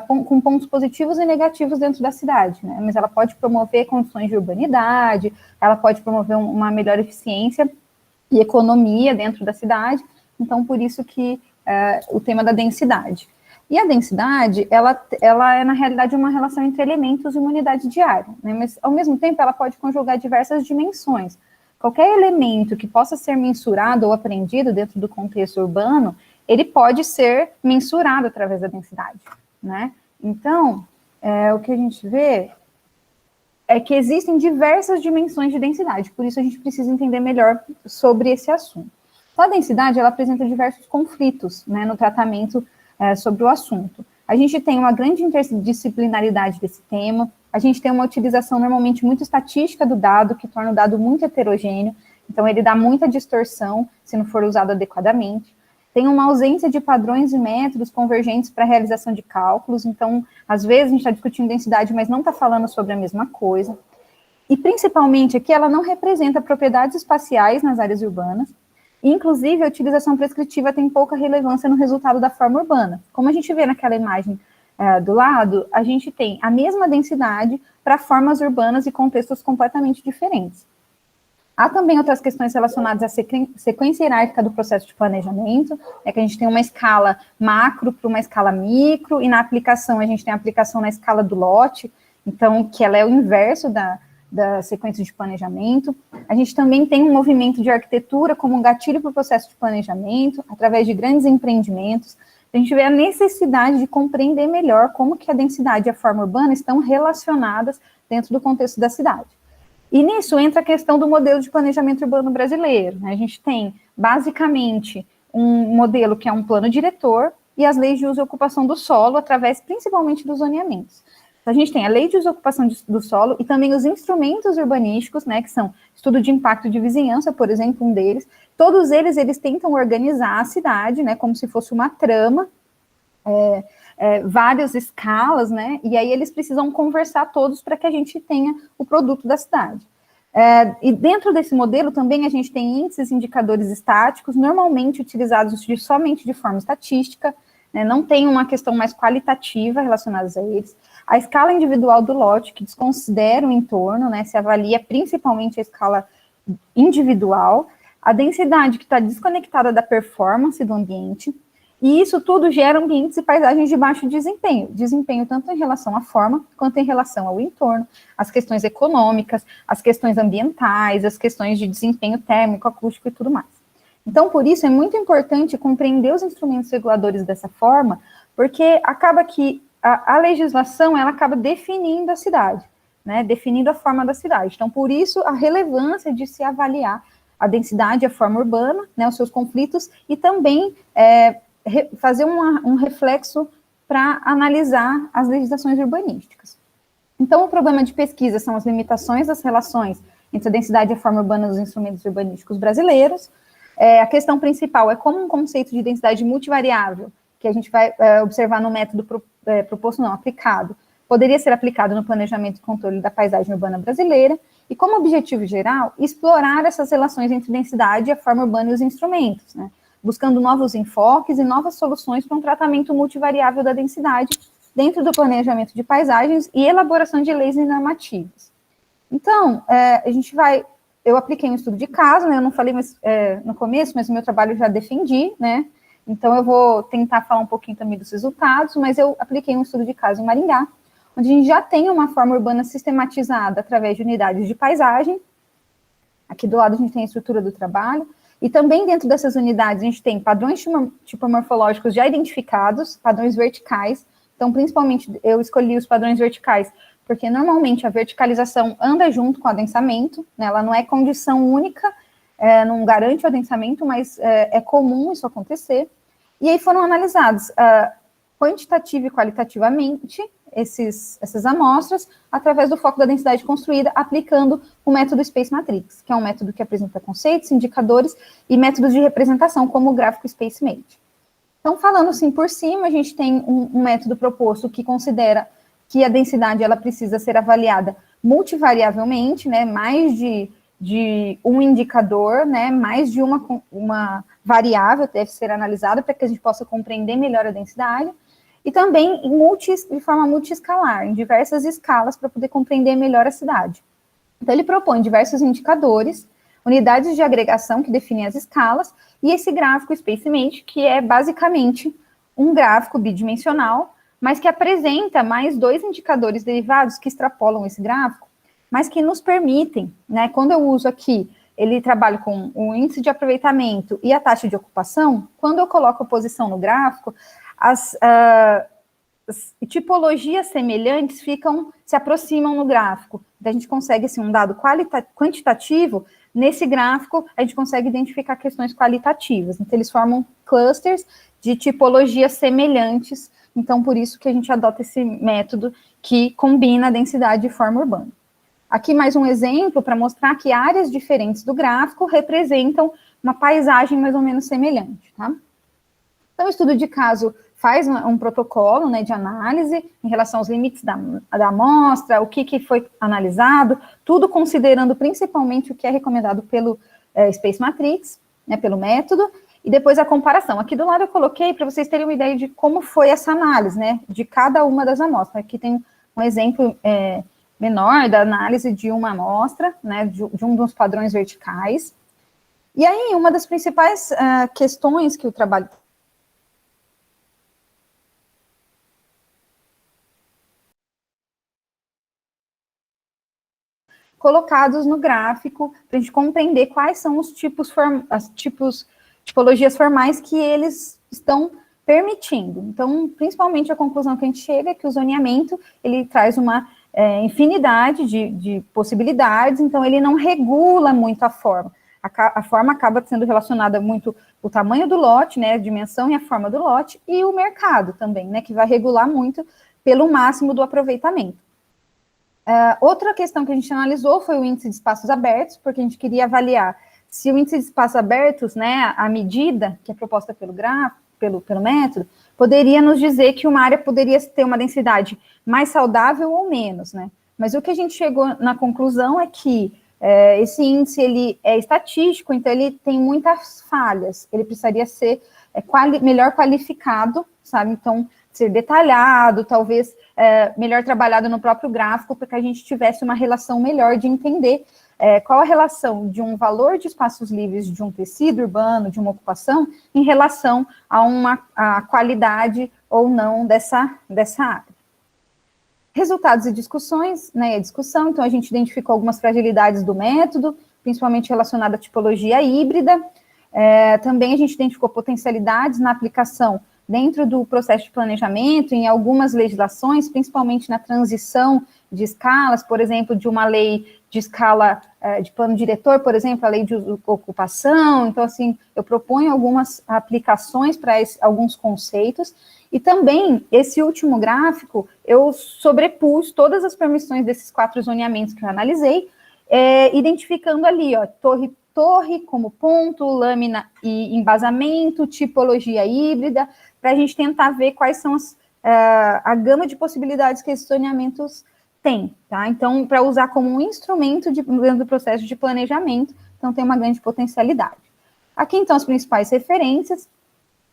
com pontos positivos e negativos dentro da cidade, né? Mas ela pode promover condições de urbanidade, ela pode promover uma melhor eficiência e economia dentro da cidade. Então, por isso que o tema da densidade. E a densidade, ela é, na realidade, uma relação entre elementos e uma unidade diária, né? Mas, ao mesmo tempo, ela pode conjugar diversas dimensões. Qualquer elemento que possa ser mensurado ou aprendido dentro do contexto urbano, ele pode ser mensurado através da densidade, né? Então, o que a gente vê é que existem diversas dimensões de densidade, por isso a gente precisa entender melhor sobre esse assunto. Então, a densidade, ela apresenta diversos conflitos, né, no tratamento sobre o assunto. A gente tem uma grande interdisciplinaridade desse tema, a gente tem uma utilização normalmente muito estatística do dado, que torna o dado muito heterogêneo, então ele dá muita distorção se não for usado adequadamente. Tem uma ausência de padrões e métodos convergentes para a realização de cálculos, então, às vezes, a gente está discutindo densidade, mas não está falando sobre a mesma coisa. E, principalmente, aqui, ela não representa propriedades espaciais nas áreas urbanas, inclusive, a utilização prescritiva tem pouca relevância no resultado da forma urbana. Como a gente vê naquela imagem do lado, a gente tem a mesma densidade para formas urbanas e contextos completamente diferentes. Há também outras questões relacionadas à sequência hierárquica do processo de planejamento, que a gente tem uma escala macro para uma escala micro, e na aplicação, a gente tem a aplicação na escala do lote, então, que ela é o inverso da sequência de planejamento. A gente também tem um movimento de arquitetura como um gatilho para o processo de planejamento, através de grandes empreendimentos. A gente vê a necessidade de compreender melhor como que a densidade e a forma urbana estão relacionadas dentro do contexto da cidade. E nisso entra a questão do modelo de planejamento urbano brasileiro, né? A gente tem, basicamente, um modelo que é um plano diretor, e as leis de uso e ocupação do solo, através principalmente dos zoneamentos. A gente tem a lei de uso e ocupação do solo e também os instrumentos urbanísticos, né, que são estudo de impacto de vizinhança, por exemplo, um deles. Todos eles tentam organizar a cidade, né, como se fosse uma trama, várias escalas, né, e aí eles precisam conversar todos para que a gente tenha o produto da cidade. E dentro desse modelo também a gente tem índices e indicadores estáticos, normalmente utilizados somente de forma estatística, né, não tem uma questão mais qualitativa relacionada a eles. A escala individual do lote, que desconsidera o entorno, né, se avalia principalmente a escala individual, a densidade que está desconectada da performance do ambiente, e isso tudo gera ambientes e paisagens de baixo desempenho tanto em relação à forma, quanto em relação ao entorno, as questões econômicas, as questões ambientais, as questões de desempenho térmico, acústico e tudo mais. Então, por isso, é muito importante compreender os instrumentos reguladores dessa forma, porque acaba que a legislação, ela acaba definindo a cidade, né, definindo a forma da cidade. Então, por isso, a relevância de se avaliar a densidade, a forma urbana, né, os seus conflitos, e também fazer um reflexo para analisar as legislações urbanísticas. Então, o problema de pesquisa são as limitações das relações entre a densidade e a forma urbana dos instrumentos urbanísticos brasileiros. A questão principal é como um conceito de densidade multivariável, que a gente vai observar no método aplicado, poderia ser aplicado no planejamento e controle da paisagem urbana brasileira, e como objetivo geral, explorar essas relações entre densidade, a forma urbana e os instrumentos, né, buscando novos enfoques e novas soluções para um tratamento multivariável da densidade dentro do planejamento de paisagens e elaboração de leis e normativas. Então, eu apliquei um estudo de caso, né, eu não falei no começo, mas o meu trabalho eu já defendi, né, então eu vou tentar falar um pouquinho também dos resultados, mas eu apliquei um estudo de caso em Maringá, onde a gente já tem uma forma urbana sistematizada através de unidades de paisagem. Aqui do lado a gente tem a estrutura do trabalho, e também dentro dessas unidades a gente tem padrões tipomorfológicos já identificados, padrões verticais. Então, principalmente, eu escolhi os padrões verticais, porque normalmente a verticalização anda junto com o adensamento, né, ela não é condição única, não garante o adensamento, mas é comum isso acontecer. E aí foram analisados quantitativa e qualitativamente essas amostras, através do foco da densidade construída, aplicando o método Space Matrix, que é um método que apresenta conceitos, indicadores e métodos de representação, como o gráfico SpaceMate. Então, falando assim por cima, a gente tem um método proposto que considera que a densidade ela precisa ser avaliada multivariavelmente, né, mais de um indicador, né, mais de uma variável deve ser analisada para que a gente possa compreender melhor a densidade, e também de forma multiescalar, em diversas escalas, para poder compreender melhor a cidade. Então, ele propõe diversos indicadores, unidades de agregação que definem as escalas, e esse gráfico SpaceMate, que é basicamente um gráfico bidimensional, mas que apresenta mais 2 indicadores derivados que extrapolam esse gráfico, mas que nos permitem, né, quando eu uso aqui, ele trabalha com o índice de aproveitamento e a taxa de ocupação, quando eu coloco a posição no gráfico, as tipologias semelhantes se aproximam no gráfico. Então, a gente consegue, assim, um dado quantitativo, nesse gráfico, a gente consegue identificar questões qualitativas. Então, eles formam clusters de tipologias semelhantes, então, por isso que a gente adota esse método que combina a densidade e forma urbana. Aqui mais um exemplo para mostrar que áreas diferentes do gráfico representam uma paisagem mais ou menos semelhante, tá? Então, o estudo de caso faz um protocolo, né, de análise em relação aos limites da amostra, o que foi analisado, tudo considerando principalmente o que é recomendado pelo Space Matrix, né, pelo método, e depois a comparação. Aqui do lado eu coloquei para vocês terem uma ideia de como foi essa análise, né, de cada uma das amostras. Aqui tem um exemplo menor da análise de uma amostra, né, de um dos padrões verticais. E aí, uma das principais questões que o trabalho colocados no gráfico, para a gente compreender quais são os tipologias formais que eles estão permitindo. Então, principalmente a conclusão que a gente chega é que o zoneamento, ele traz uma infinidade de possibilidades, então ele não regula muito a forma. a forma acaba sendo relacionada muito o tamanho do lote, né, a dimensão e a forma do lote, e o mercado também, né, que vai regular muito pelo máximo do aproveitamento. Outra questão que a gente analisou foi o índice de espaços abertos, porque a gente queria avaliar se o índice de espaços abertos, né, a medida que é proposta pelo gráfico, pelo método, poderia nos dizer que uma área poderia ter uma densidade mais saudável ou menos, né? Mas o que a gente chegou na conclusão é que esse índice, ele é estatístico, então ele tem muitas falhas, ele precisaria ser melhor qualificado, sabe? Então, ser detalhado, talvez melhor trabalhado no próprio gráfico, para que a gente tivesse uma relação melhor de entender qual a relação de um valor de espaços livres de um tecido urbano, de uma ocupação, em relação a qualidade ou não dessa área. Resultados e discussões, né, a discussão, então a gente identificou algumas fragilidades do método, principalmente relacionada à tipologia híbrida. Também a gente identificou potencialidades na aplicação dentro do processo de planejamento, em algumas legislações, principalmente na transição de escalas, por exemplo, de uma lei de escala de plano diretor, por exemplo, a lei de ocupação. Então, assim, eu proponho algumas aplicações para alguns conceitos, e também, esse último gráfico, eu sobrepus todas as permissões desses 4 zoneamentos que eu analisei, identificando ali, ó, torre como ponto, lâmina e embasamento, tipologia híbrida, para a gente tentar ver quais são a gama de possibilidades que esses zoneamentos têm, tá? Então, para usar como um instrumento dentro do processo de planejamento, então tem uma grande potencialidade. Aqui, então, as principais referências,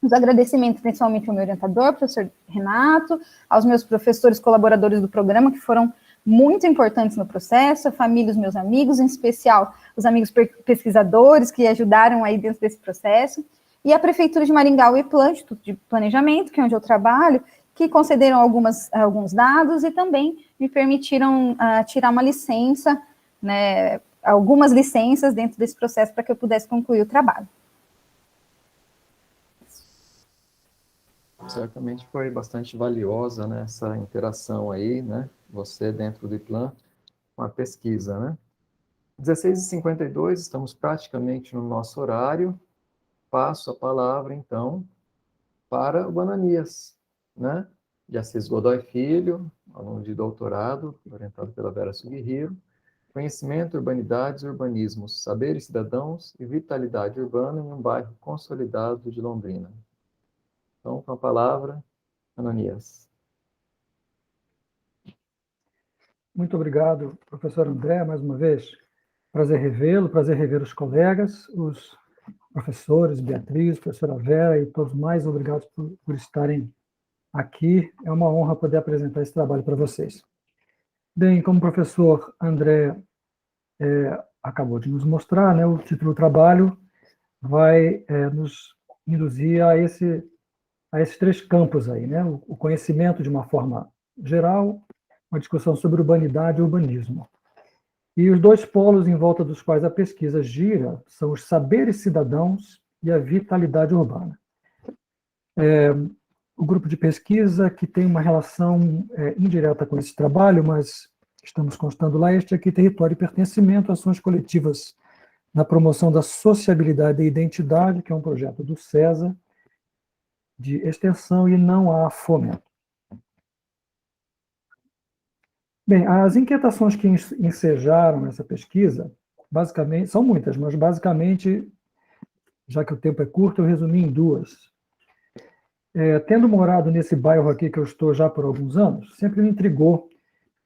os agradecimentos principalmente ao meu orientador, professor Renato, aos meus professores colaboradores do programa, que foram muito importantes no processo, a família, os meus amigos, em especial os amigos pesquisadores que ajudaram aí dentro desse processo, e a Prefeitura de Maringá, o EPLAN, Instituto de Planejamento, que é onde eu trabalho, que concederam alguns dados e também me permitiram tirar uma licença, né, algumas licenças dentro desse processo para que eu pudesse concluir o trabalho. Certamente foi bastante valiosa, né, essa interação aí, né, você dentro do IPLAN com a pesquisa, né. 16h52, estamos praticamente no nosso horário. Passo a palavra, então, para o Ananias, né, de Assis Godoy Filho, aluno de doutorado, orientado pela Vera Sugihiro, Conhecimento, Urbanidades e Urbanismos, Saberes Cidadãos e Vitalidade Urbana em um bairro consolidado de Londrina. Então, com a palavra, Ananias. Muito obrigado, professor André, mais uma vez. Prazer revê-lo, prazer rever os colegas, os professores, Beatriz, professora Vera e todos mais, obrigados por estarem aqui. É uma honra poder apresentar esse trabalho para vocês. Bem, como o professor André acabou de nos mostrar, né, o título do trabalho vai nos induzir a esses 3 campos aí, né, o conhecimento de uma forma geral, uma discussão sobre urbanidade e urbanismo. E os 2 polos em volta dos quais a pesquisa gira são os saberes cidadãos e a vitalidade urbana. O grupo de pesquisa que tem uma relação indireta com esse trabalho, mas estamos constando lá, este aqui, território e pertencimento, ações coletivas na promoção da sociabilidade e identidade, que é um projeto do CESA, de extensão, e não há fomento. Bem, as inquietações que ensejaram essa pesquisa, basicamente, são muitas, mas basicamente, já que o tempo é curto, eu resumi em 2. Tendo morado nesse bairro aqui que eu estou já por alguns anos, sempre me intrigou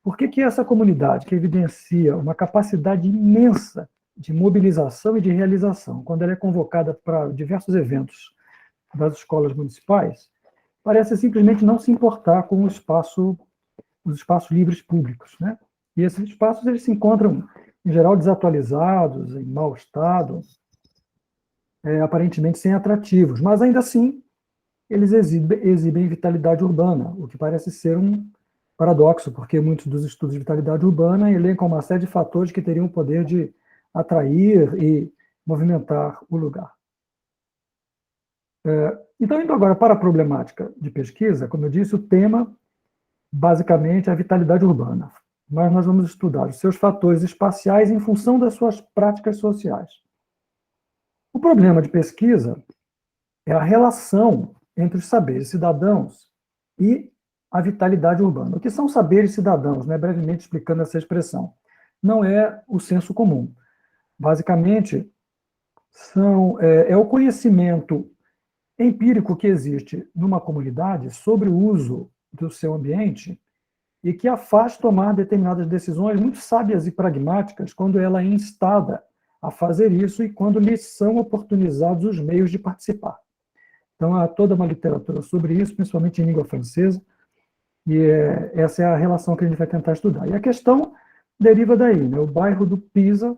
por que essa comunidade, que evidencia uma capacidade imensa de mobilização e de realização, quando ela é convocada para diversos eventos das escolas municipais, parece simplesmente não se importar com os espaços livres públicos, né? E esses espaços, eles se encontram, em geral, desatualizados, em mau estado, aparentemente sem atrativos, mas ainda assim eles exibem vitalidade urbana, o que parece ser um paradoxo, porque muitos dos estudos de vitalidade urbana elencam uma série de fatores que teriam o poder de atrair e movimentar o lugar. Então, indo agora para a problemática de pesquisa, como eu disse, o tema, basicamente, é a vitalidade urbana, mas nós vamos estudar os seus fatores espaciais em função das suas práticas sociais. O problema de pesquisa é a relação entre os saberes cidadãos e a vitalidade urbana. O que são saberes cidadãos, né? Brevemente explicando essa expressão. Não é o senso comum. Basicamente, é o conhecimento empírico que existe numa comunidade sobre o uso do seu ambiente e que a faz tomar determinadas decisões muito sábias e pragmáticas quando ela é instada a fazer isso e quando lhe são oportunizados os meios de participar. Então, há toda uma literatura sobre isso, principalmente em língua francesa, e essa é a relação que a gente vai tentar estudar. E a questão deriva daí, né? O bairro do Pisa,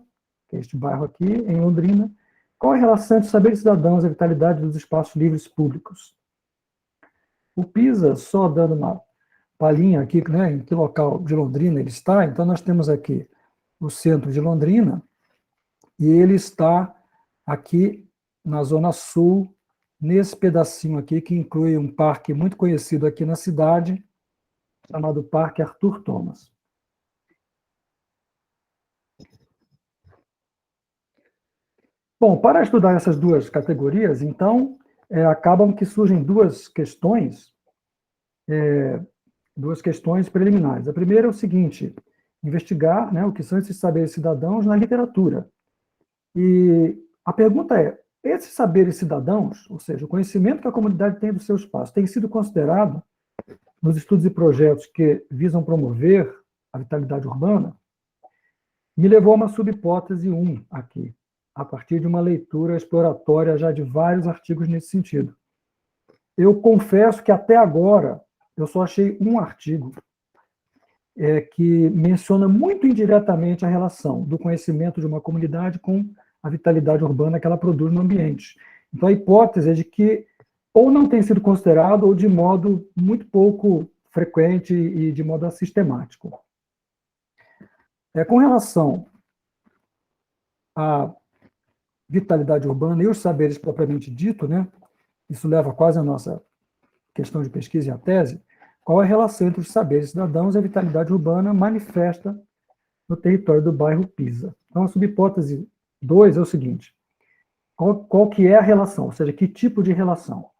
que é este bairro aqui, em Londrina, qual a relação entre saberes cidadãos e a vitalidade dos espaços livres públicos? O Pisa, só dando uma palhinha aqui, né, em que local de Londrina ele está, então nós temos aqui o centro de Londrina, e ele está aqui na zona sul, nesse pedacinho aqui, que inclui um parque muito conhecido aqui na cidade, chamado Parque Arthur Thomas. Bom, para estudar essas duas categorias, então, acabam que surgem duas questões preliminares. A primeira é o seguinte: investigar, né, o que são esses saberes cidadãos na literatura. E a pergunta é, esses saberes cidadãos, ou seja, o conhecimento que a comunidade tem do seu espaço, tem sido considerado nos estudos e projetos que visam promover a vitalidade urbana? Me levou a uma subhipótese 1 aqui, a partir de uma leitura exploratória já de vários artigos nesse sentido. Eu confesso que até agora eu só achei um artigo que menciona muito indiretamente a relação do conhecimento de uma comunidade com a vitalidade urbana que ela produz no ambiente. Então, a hipótese é de que ou não tem sido considerado ou de modo muito pouco frequente e de modo assistemático. Com relação à vitalidade urbana e os saberes propriamente dito, né, isso leva quase à nossa questão de pesquisa e a tese, qual é a relação entre os saberes cidadãos e a vitalidade urbana manifesta no território do bairro Pisa? Então, a subhipótese 2 é o seguinte: qual que é a relação, ou seja, que tipo de relação?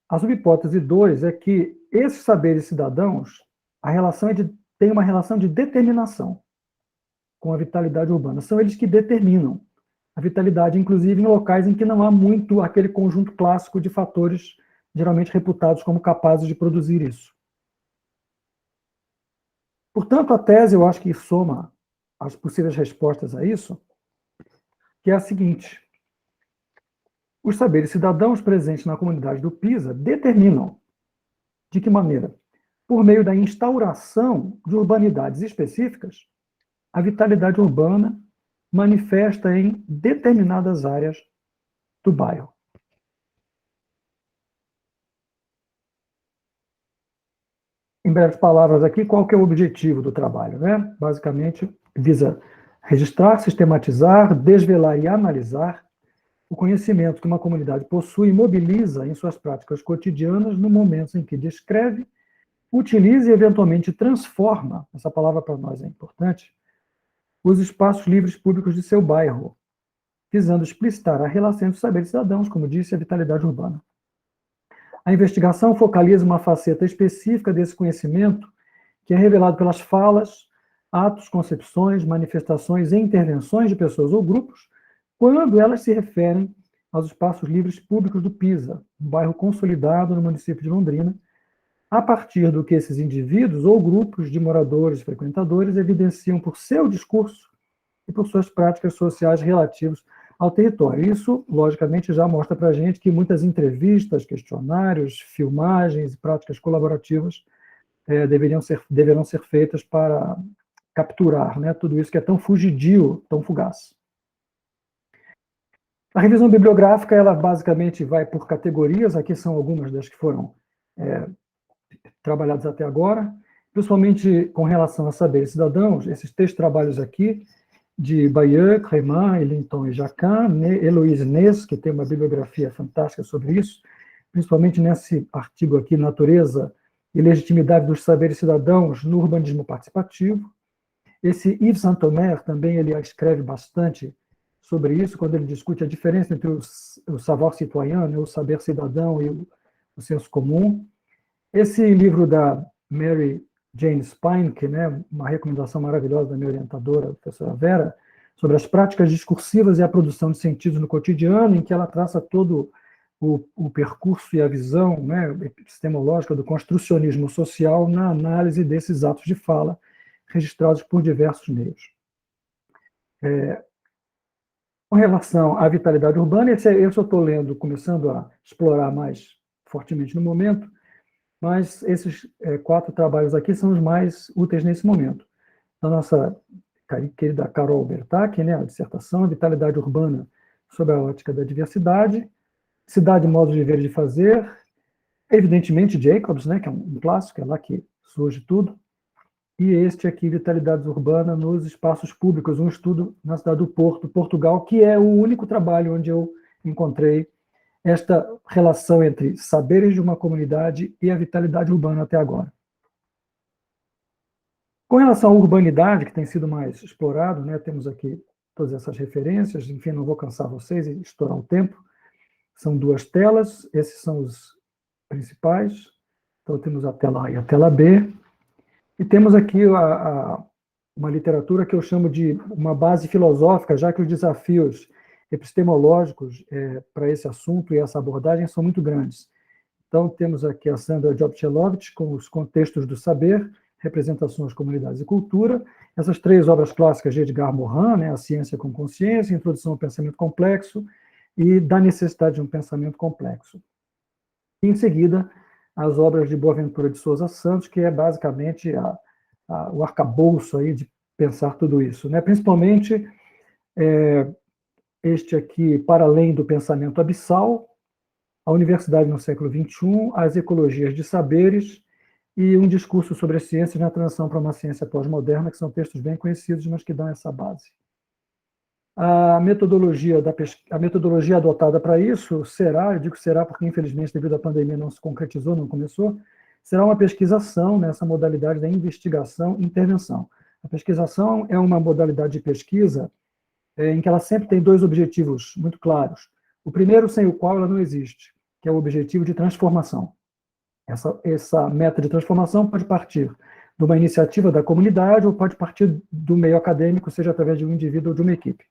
A subhipótese 2 é que esses saberes cidadãos, a relação tem uma relação de determinação com a vitalidade urbana. São eles que determinam a vitalidade, inclusive em locais em que não há muito aquele conjunto clássico de fatores geralmente reputados como capazes de produzir isso. Portanto, a tese, eu acho que soma as possíveis respostas a isso, que é a seguinte: os saberes cidadãos presentes na comunidade do Pisa determinam, de que maneira? Por meio da instauração de urbanidades específicas, a vitalidade urbana manifesta em determinadas áreas do bairro. Em breves palavras aqui, qual que é o objetivo do trabalho, né? Basicamente, visa registrar, sistematizar, desvelar e analisar o conhecimento que uma comunidade possui e mobiliza em suas práticas cotidianas no momento em que descreve, utiliza e eventualmente transforma, essa palavra para nós é importante, os espaços livres públicos de seu bairro, visando explicitar a relação entre os saberes cidadãos, como disse, e a vitalidade urbana. A investigação focaliza uma faceta específica desse conhecimento que é revelado pelas falas, atos, concepções, manifestações e intervenções de pessoas ou grupos, quando elas se referem aos espaços livres públicos do Pisa, um bairro consolidado no município de Londrina, a partir do que esses indivíduos ou grupos de moradores e frequentadores evidenciam por seu discurso e por suas práticas sociais relativas ao território. Isso, logicamente, já mostra para a gente que muitas entrevistas, questionários, filmagens e práticas colaborativas deverão ser feitas para capturar, né, tudo isso que é tão fugidio, tão fugaz. A revisão bibliográfica, ela basicamente vai por categorias, aqui são algumas das que foram trabalhadas até agora, principalmente com relação a saberes cidadãos, esses 3 trabalhos aqui, de Bayeux, Crémin, Ellington e Jacquin, Héloïse Ness, que tem uma bibliografia fantástica sobre isso, principalmente nesse artigo aqui, Natureza e Legitimidade dos Saberes Cidadãos no Urbanismo Participativo. Esse Yves Saint-Omer também ele escreve bastante sobre isso, quando ele discute a diferença entre o savoir citoyen, né, o saber cidadão, e o senso comum. Esse livro da Mary Jane Spinke, né, uma recomendação maravilhosa da minha orientadora, a professora Vera, sobre as práticas discursivas e a produção de sentidos no cotidiano, em que ela traça todo o percurso e a visão, né, epistemológica do construcionismo social na análise desses atos de fala registrados por diversos meios. Com relação à vitalidade urbana, esse eu só estou lendo, começando a explorar mais fortemente no momento, mas esses 4 trabalhos aqui são os mais úteis nesse momento. A nossa querida Carol Bertac, né, a dissertação, a vitalidade urbana sob a ótica da diversidade, cidade, modos de ver e de fazer, evidentemente Jacobs, né, que é um clássico, é lá que surge tudo, e este aqui, vitalidade urbana nos espaços públicos, um estudo na cidade do Porto, Portugal, que é o único trabalho onde eu encontrei esta relação entre saberes de uma comunidade e a vitalidade urbana até agora. Com relação à urbanidade, que tem sido mais explorado, né, temos aqui todas essas referências, enfim, não vou cansar vocês e estourar o tempo. São 2 telas, esses são os principais. Então, temos a tela A e a tela B. E temos aqui uma literatura que eu chamo de uma base filosófica, já que os desafios epistemológicos para esse assunto e essa abordagem são muito grandes. Então, temos aqui a Sandra Jobchelovich com os contextos do saber, representações, comunidades e cultura, essas 3 obras clássicas de Edgar Morin, né, A Ciência com Consciência, Introdução ao Pensamento Complexo e Da Necessidade de um Pensamento Complexo. E, em seguida, as obras de Boaventura de Souza Santos, que é basicamente o arcabouço aí de pensar tudo isso, né? Principalmente este aqui, Para Além do Pensamento Abissal, a Universidade no Século XXI, As Ecologias de Saberes e Um Discurso sobre as Ciências na Transição para uma Ciência Pós-Moderna, que são textos bem conhecidos, mas que dão essa base. A metodologia adotada para isso será, eu digo será porque infelizmente devido à pandemia não se concretizou, não começou, será uma pesquisação nessa modalidade da investigação e intervenção. A pesquisação é uma modalidade de pesquisa em que ela sempre tem 2 objetivos muito claros. O primeiro, sem o qual ela não existe, que é o objetivo de transformação. Essa meta de transformação pode partir de uma iniciativa da comunidade ou pode partir do meio acadêmico, seja através de um indivíduo ou de uma equipe.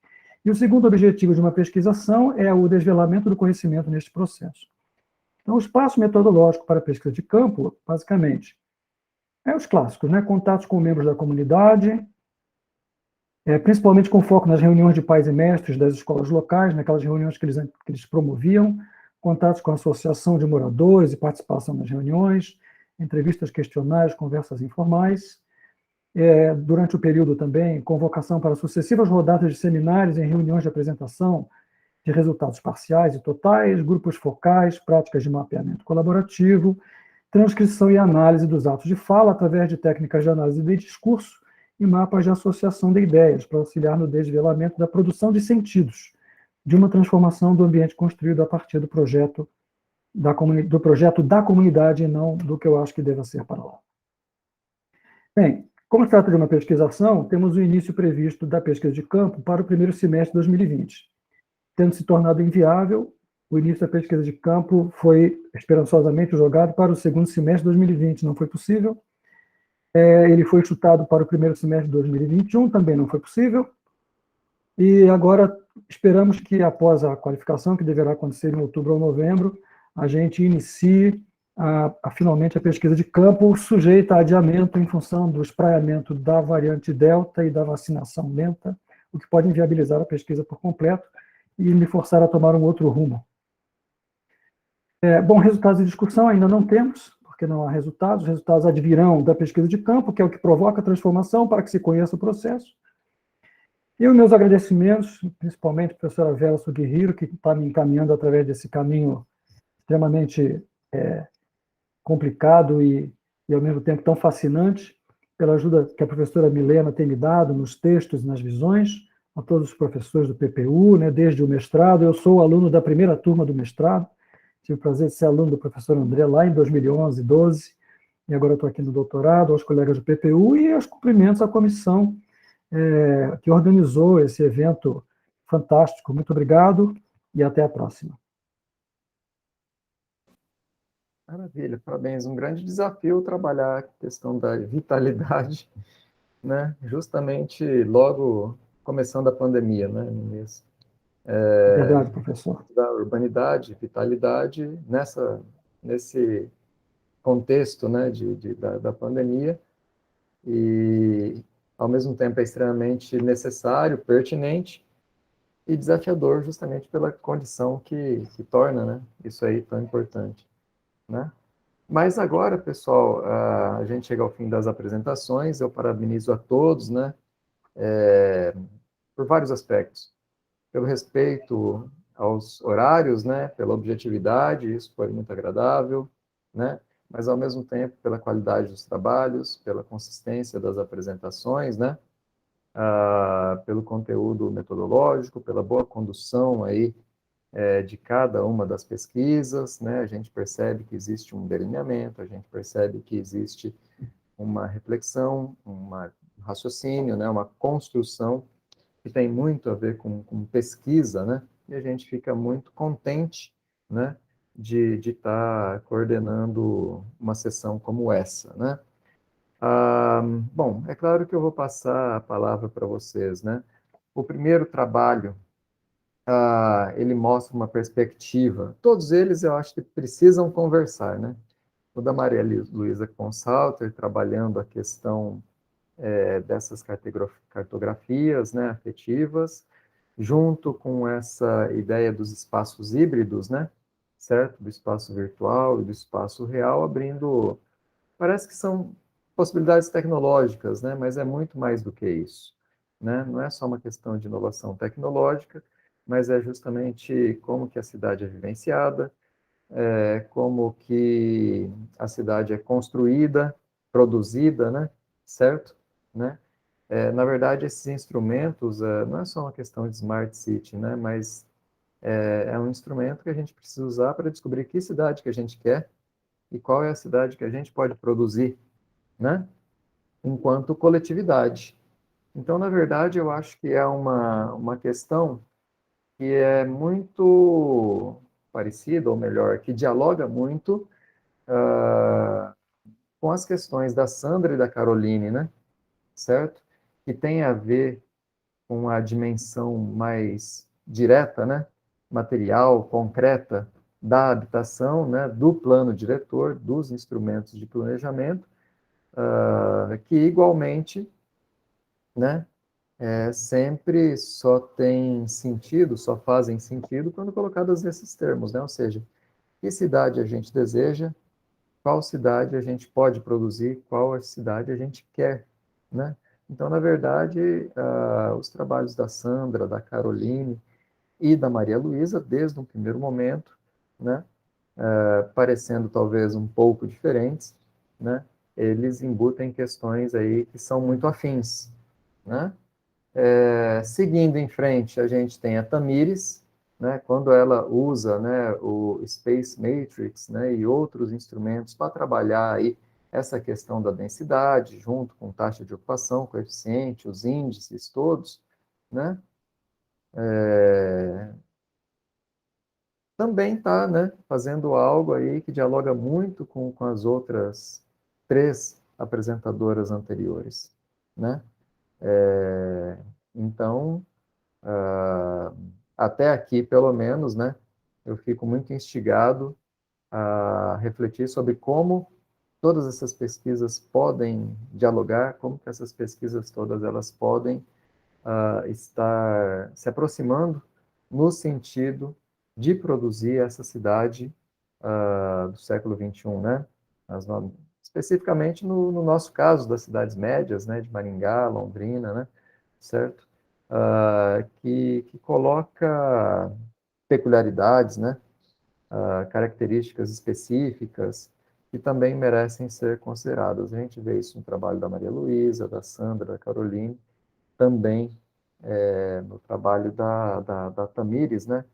E o segundo objetivo de uma pesquisação é o desvelamento do conhecimento neste processo. Então, o espaço metodológico para a pesquisa de campo, basicamente, é os clássicos, né? Contatos com membros da comunidade, principalmente com foco nas reuniões de pais e mestres das escolas locais, naquelas reuniões que eles promoviam, contatos com a associação de moradores e participação nas reuniões, entrevistas, questionários, conversas informais. Durante o período também, convocação para sucessivas rodadas de seminários em reuniões de apresentação de resultados parciais e totais, grupos focais, práticas de mapeamento colaborativo, transcrição e análise dos atos de fala através de técnicas de análise de discurso e mapas de associação de ideias para auxiliar no desvelamento da produção de sentidos, de uma transformação do ambiente construído a partir do projeto da comunidade e não do que eu acho que deva ser para lá. Bem, como se trata de uma pesquisação, temos o início previsto da pesquisa de campo para o primeiro semestre de 2020. Tendo se tornado inviável, o início da pesquisa de campo foi esperançosamente jogado para o segundo semestre de 2020, não foi possível. Ele foi chutado para o primeiro semestre de 2021, também não foi possível. E agora esperamos que, após a qualificação, que deverá acontecer em outubro ou novembro, a gente inicie finalmente a pesquisa de campo, sujeita a adiamento em função do espraiamento da variante Delta e da vacinação lenta, o que pode inviabilizar a pesquisa por completo e me forçar a tomar um outro rumo. Bom, resultados de discussão ainda não temos, porque não há resultados. Os resultados advirão da pesquisa de campo, que é o que provoca a transformação para que se conheça o processo. E os meus agradecimentos, principalmente à professora Vera Sugihiro, que está me encaminhando através desse caminho extremamente complicado e, ao mesmo tempo, tão fascinante, pela ajuda que a professora Milena tem me dado nos textos e nas visões, a todos os professores do PPU, né, desde o mestrado. Eu sou aluno da primeira turma do mestrado, tive o prazer de ser aluno do professor André lá em 2011, 12, e agora estou aqui no doutorado, aos colegas do PPU e aos cumprimentos à comissão que organizou esse evento fantástico. Muito obrigado e até a próxima. Maravilha, parabéns. Um grande desafio trabalhar a questão da vitalidade, né? Justamente logo começando a pandemia, né? Verdade, professor. Da urbanidade, vitalidade, nesse contexto, né, da pandemia, e ao mesmo tempo é extremamente necessário, pertinente e desafiador, justamente pela condição que torna, né, isso aí tão importante, né? Mas agora, pessoal, a gente chega ao fim das apresentações. Eu parabenizo a todos, né, por vários aspectos. Pelo respeito aos horários, né, pela objetividade, isso foi muito agradável, né, mas ao mesmo tempo pela qualidade dos trabalhos, pela consistência das apresentações, né, pelo conteúdo metodológico, pela boa condução aí de cada uma das pesquisas, né, a gente percebe que existe um delineamento, a gente percebe que existe uma reflexão, um raciocínio, né, uma construção que tem muito a ver com pesquisa, né? E a gente fica muito contente, né, de estar coordenando uma sessão como essa, né? Bom, é claro que eu vou passar a palavra para vocês, né? O primeiro trabalho, ele mostra uma perspectiva. Todos eles eu acho que precisam conversar, né? O da Maria Luísa Consalter, trabalhando a questão dessas cartografias, né, afetivas, junto com essa ideia dos espaços híbridos, né, certo? Do espaço virtual e do espaço real, abrindo, parece que são possibilidades tecnológicas, né, mas é muito mais do que isso, né? Não é só uma questão de inovação tecnológica, mas é justamente como que a cidade é vivenciada, como que a cidade é construída, produzida, né, certo? Né? Na verdade, esses instrumentos não é só uma questão de smart city, né? Mas é um instrumento que a gente precisa usar para descobrir que cidade que a gente quer e qual é a cidade que a gente pode produzir, né? Enquanto coletividade. Então, na verdade, eu acho que é uma questão que é muito parecida, ou melhor, que dialoga muito com as questões da Sandra e da Caroline, né? Certo? Que tem a ver com a dimensão mais direta, né, material, concreta da habitação, né, do plano diretor, dos instrumentos de planejamento, que igualmente, né, sempre só tem sentido, só fazem sentido quando colocadas nesses termos, né, ou seja, que cidade a gente deseja, qual cidade a gente pode produzir, qual a cidade a gente quer, né? Então, na verdade, os trabalhos da Sandra, da Caroline e da Maria Luísa, desde um primeiro momento, né, parecendo talvez um pouco diferentes, né, eles embutem questões aí que são muito afins, né? Seguindo em frente, a gente tem a Tamires, né, quando ela usa, né, o Space Matrix, né, e outros instrumentos para trabalhar aí essa questão da densidade, junto com taxa de ocupação, coeficiente, os índices todos, né, também está, né, fazendo algo aí que dialoga muito com as outras três apresentadoras anteriores, né? Então, até aqui, pelo menos, né, eu fico muito instigado a refletir sobre como todas essas pesquisas podem dialogar, como que essas pesquisas todas elas podem estar se aproximando no sentido de produzir essa cidade do século XXI, né? Especificamente no nosso caso das cidades médias, né, de Maringá, Londrina, né, certo? Que coloca peculiaridades, né, características específicas que também merecem ser consideradas. A gente vê isso no trabalho da Maria Luísa, da Sandra, da Caroline, também no trabalho da Tamires, né,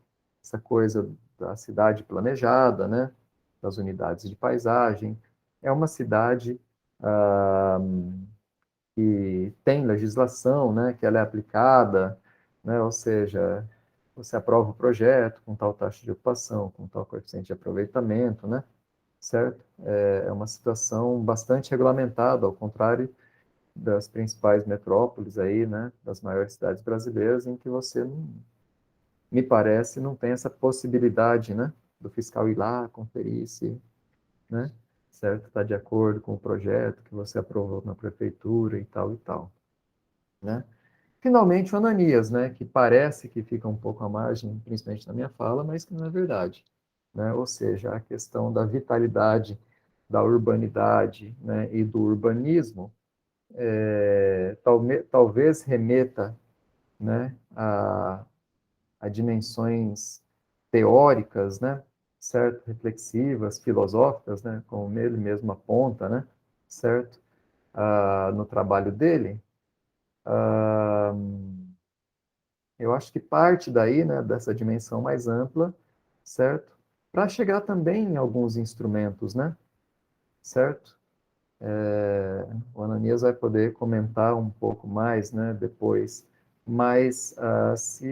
essa coisa da cidade planejada, né, das unidades de paisagem. É uma cidade que tem legislação, né, que ela é aplicada, né? Ou seja, você aprova o projeto com tal taxa de ocupação, com tal coeficiente de aproveitamento, né? Certo? É uma situação bastante regulamentada, ao contrário das principais metrópoles aí, né? Das maiores cidades brasileiras, em que você, não, me parece, não tem essa possibilidade, né? Do fiscal ir lá, conferir se, né? Certo? Está de acordo com o projeto que você aprovou na prefeitura e tal, né? Finalmente, o Ananias, né, que parece que fica um pouco à margem, principalmente na minha fala, mas que não é verdade, né? Ou seja, a questão da vitalidade, da urbanidade, né, e do urbanismo, talvez remeta, né, a dimensões teóricas, né, certo? Reflexivas, filosóficas, né, como ele mesmo aponta, né, certo? No trabalho dele. Eu acho que parte daí, né, dessa dimensão mais ampla, certo? Para chegar também em alguns instrumentos, né? Certo? O Ananias vai poder comentar um pouco mais, né, depois. Mas,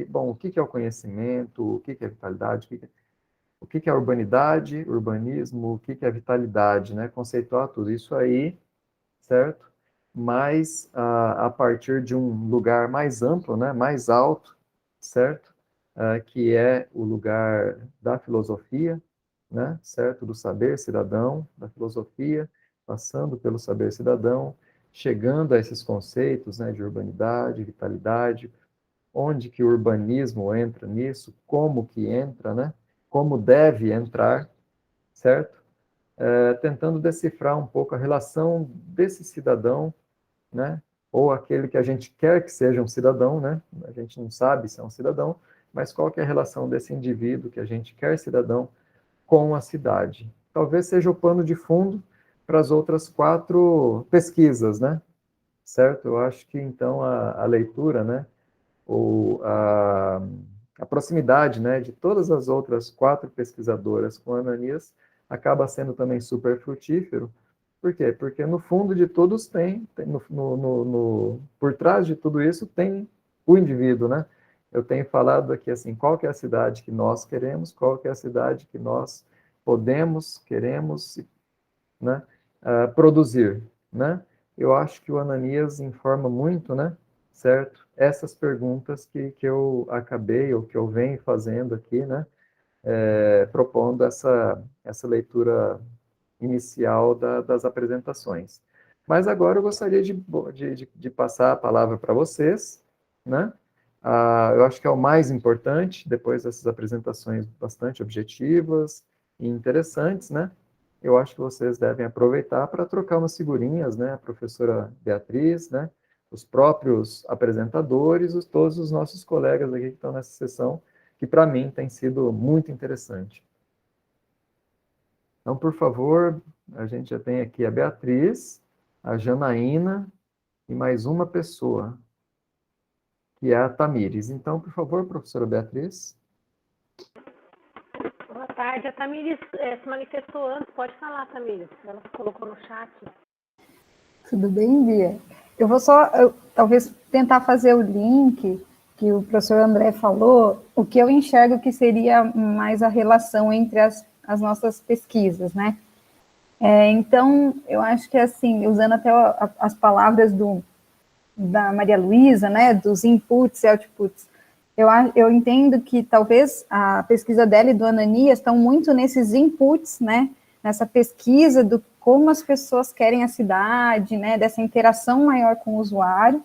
bom, o que é o conhecimento, o que é vitalidade, o que é urbanidade, urbanismo, o que é vitalidade, né? Conceituar tudo isso aí, certo? Mas a partir de um lugar mais amplo, né, mais alto, certo? Que é o lugar da filosofia, né, certo? Do saber cidadão, da filosofia, passando pelo saber cidadão, chegando a esses conceitos, né, de urbanidade, vitalidade, onde que o urbanismo entra nisso, como que entra, né? Como deve entrar, certo? Tentando decifrar um pouco a relação desse cidadão, né? Ou aquele que a gente quer que seja um cidadão, né? A gente não sabe se é um cidadão, mas qual que é a relação desse indivíduo que a gente quer cidadão com a cidade? Talvez seja o pano de fundo para as outras 4 pesquisas, né? Certo? Eu acho que, então, a leitura, né? Ou a proximidade, né, de todas as outras 4 pesquisadoras com Ananias acaba sendo também super frutífero. Por quê? Porque no fundo de todos por trás de tudo isso tem o indivíduo, né? Eu tenho falado aqui assim, qual que é a cidade que nós queremos, qual que é a cidade que nós podemos, queremos, né, produzir, né? Eu acho que o Ananias informa muito, né? Certo? Essas perguntas que eu acabei, ou que eu venho fazendo aqui, né? Propondo essa leitura inicial das apresentações. Mas agora eu gostaria de passar a palavra para vocês, né? Eu acho que é o mais importante, depois dessas apresentações bastante objetivas e interessantes, né? Eu acho que vocês devem aproveitar para trocar umas figurinhas, né? A professora Beatriz, né? Os próprios apresentadores, todos os nossos colegas aqui que estão nessa sessão, que para mim tem sido muito interessante. Então, por favor, a gente já tem aqui a Beatriz, a Janaína e mais uma pessoa, que é a Tamires. Então, por favor, professora Beatriz. Boa tarde. A Tamires se manifestou antes. Pode falar, Tamires. Ela colocou no chat. Tudo bem, Bia? Eu vou talvez, tentar fazer o link que o professor André falou, o que eu enxergo que seria mais a relação entre as nossas pesquisas, né? Então, eu acho que, assim, usando até as palavras da Maria Luísa, né, dos inputs e outputs, eu entendo que talvez a pesquisa dela e do Ananias estão muito nesses inputs, né, nessa pesquisa do como as pessoas querem a cidade, né, dessa interação maior com o usuário,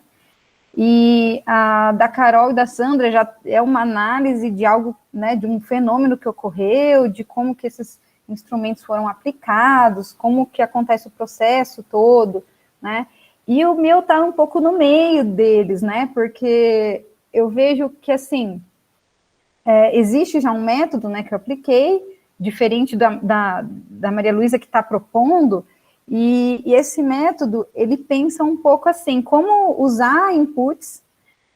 e a da Carol e da Sandra já é uma análise de algo, né, de um fenômeno que ocorreu, de como que esses instrumentos foram aplicados, como que acontece o processo todo, né, e o meu está um pouco no meio deles, né, porque eu vejo que, assim, existe já um método, né, que eu apliquei, diferente da Maria Luísa que está propondo, e esse método, ele pensa um pouco assim, como usar inputs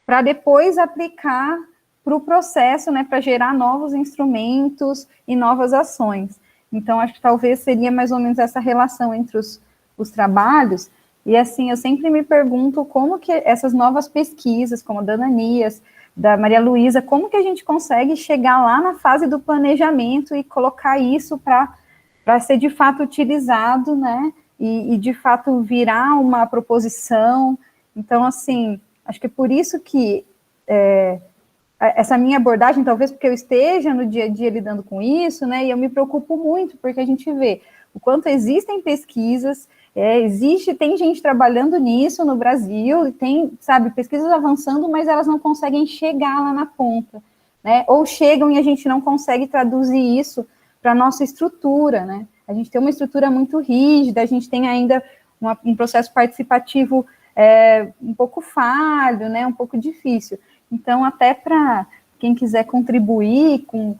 para depois aplicar para o processo, né, para gerar novos instrumentos e novas ações. Então, acho que talvez seria mais ou menos essa relação entre os trabalhos, e assim, eu sempre me pergunto como que essas novas pesquisas, como a da Ananias, da Maria Luísa, como que a gente consegue chegar lá na fase do planejamento e colocar isso para ser de fato utilizado, né, e de fato virar uma proposição. Então, assim, acho que é por isso que essa minha abordagem, talvez porque eu esteja no dia a dia lidando com isso, né, e eu me preocupo muito, porque a gente vê o quanto existem pesquisas, tem gente trabalhando nisso no Brasil, tem, sabe, pesquisas avançando, mas elas não conseguem chegar lá na ponta, né, ou chegam e a gente não consegue traduzir isso para a nossa estrutura, né, a gente tem uma estrutura muito rígida, a gente tem ainda um processo participativo um pouco falho, né, um pouco difícil. Então, até para quem quiser contribuir com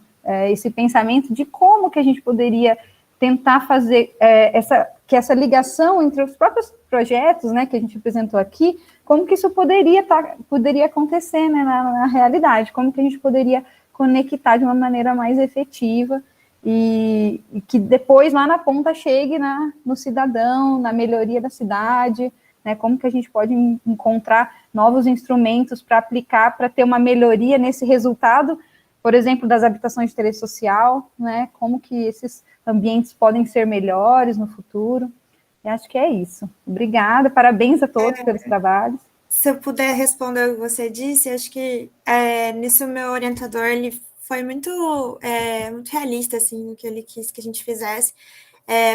esse pensamento de como que a gente poderia tentar fazer essa ligação entre os próprios projetos, né, que a gente apresentou aqui, como que isso poderia acontecer, né, na realidade, como que a gente poderia conectar de uma maneira mais efetiva e que depois lá na ponta chegue no cidadão, na melhoria da cidade, né, como que a gente pode encontrar novos instrumentos para aplicar, para ter uma melhoria nesse resultado, por exemplo, das habitações de interesse social, né, como que esses ambientes podem ser melhores no futuro. Eu acho que é isso. Obrigada, parabéns a todos pelos trabalhos. Se eu puder responder o que você disse, acho que nisso o meu orientador, ele foi muito realista, assim, no que ele quis que a gente fizesse,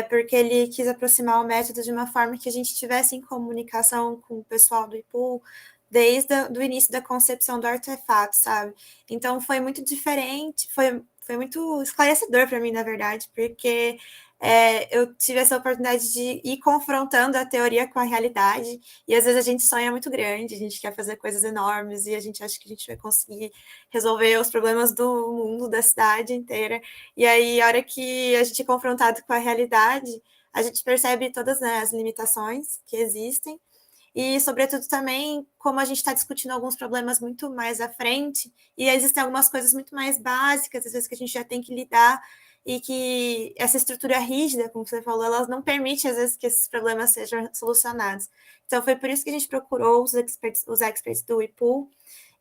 porque ele quis aproximar o método de uma forma que a gente tivesse em comunicação com o pessoal do IPUL desde o início da concepção do artefato, sabe? Então, foi muito diferente, foi muito esclarecedor para mim, na verdade, porque eu tive essa oportunidade de ir confrontando a teoria com a realidade, e às vezes a gente sonha muito grande, a gente quer fazer coisas enormes, e a gente acha que a gente vai conseguir resolver os problemas do mundo, da cidade inteira, e aí, a hora que a gente é confrontado com a realidade, a gente percebe todas, né, as limitações que existem, e, sobretudo, também como a gente está discutindo alguns problemas muito mais à frente, e existem algumas coisas muito mais básicas, às vezes, que a gente já tem que lidar, e que essa estrutura rígida, como você falou, ela não permite, às vezes, que esses problemas sejam solucionados. Então, foi por isso que a gente procurou os experts do IPUL,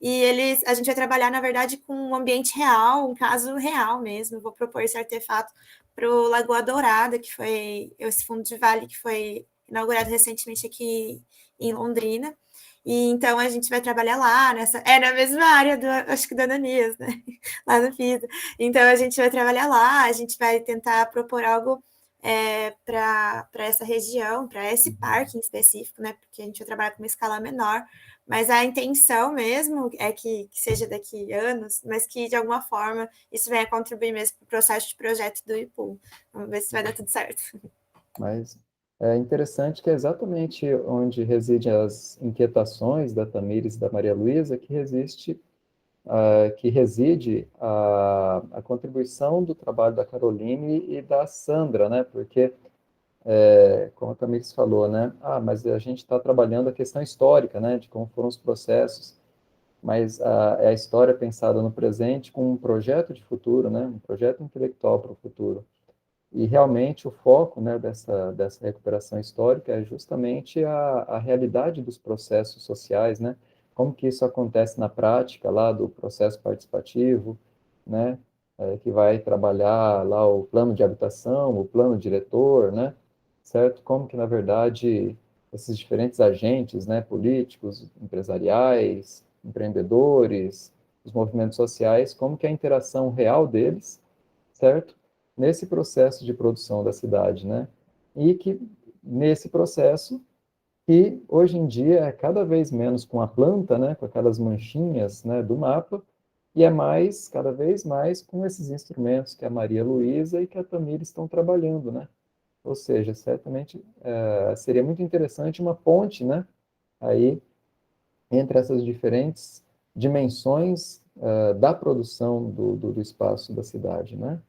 e a gente vai trabalhar, na verdade, com um ambiente real, um caso real mesmo. Vou propor esse artefato para o Lagoa Dourada, que foi esse fundo de vale que foi inaugurado recentemente aqui em Londrina. E então a gente vai trabalhar lá na mesma área acho que da Ananias, né? Lá no FISA. Então a gente vai trabalhar lá, a gente vai tentar propor algo para essa região, para esse parque em específico, né? Porque a gente vai trabalhar com uma escala menor, mas a intenção mesmo é que seja daqui a anos, mas que de alguma forma isso venha contribuir mesmo para o processo de projeto do IPUL. Vamos ver se vai dar tudo certo. Mas é interessante que é exatamente onde residem as inquietações da Tamires e da Maria Luísa que reside a contribuição do trabalho da Caroline e da Sandra, né? Porque, como a Tamires falou, né? Mas a gente está trabalhando a questão histórica, né? De como foram os processos, mas é a história pensada no presente com um projeto de futuro, né? Um projeto intelectual para o futuro. E realmente o foco, né, dessa recuperação histórica é justamente a realidade dos processos sociais, né? Como que isso acontece na prática lá do processo participativo, né? Que vai trabalhar lá o plano de habitação, o plano diretor, né? Certo? Como que, na verdade, esses diferentes agentes, né, políticos, empresariais, empreendedores, os movimentos sociais, como que a interação real deles, certo? Nesse processo de produção da cidade, né? E que nesse processo que hoje em dia é cada vez menos com a planta, né, com aquelas manchinhas, né, do mapa, e é mais, cada vez mais, com esses instrumentos que a Maria Luísa e que a Tamires estão trabalhando, né? Ou seja, certamente seria muito interessante uma ponte, né, aí entre essas diferentes dimensões da produção do espaço da cidade, né?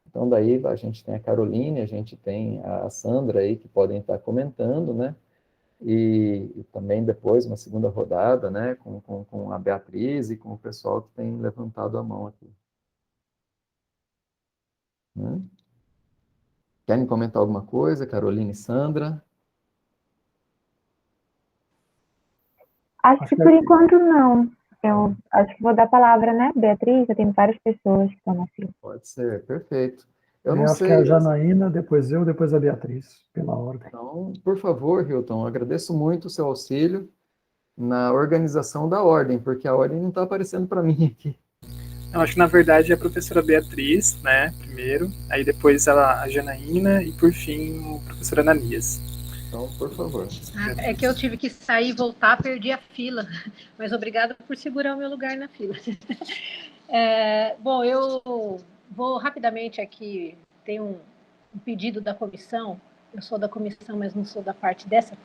Então, daí a gente tem a Caroline, a gente tem a Sandra aí, que podem estar comentando, né? E também depois uma segunda rodada, né? Com a Beatriz e com o pessoal que tem levantado a mão aqui. Né? Querem comentar alguma coisa, Caroline e Sandra? Acho que por enquanto não. Eu acho que vou dar a palavra, né, Beatriz? Eu tenho várias pessoas que estão na fila. Pode ser, perfeito. Eu Eu não acho que é a sei, Janaína, depois eu, depois a Beatriz, pela ordem. então, por favor, Hilton, agradeço muito o seu auxílio na organização da ordem, porque a ordem não está aparecendo para mim aqui. Eu acho que, na verdade, é a professora Beatriz, né, primeiro, aí depois a Janaína e, por fim, o professor Ananias. Então, por favor. É que eu tive que sair e voltar, perdi a fila. Mas obrigada por segurar o meu lugar na fila. Bom, eu vou rapidamente aqui, tem um pedido da comissão, eu sou da comissão, mas não sou da parte dessa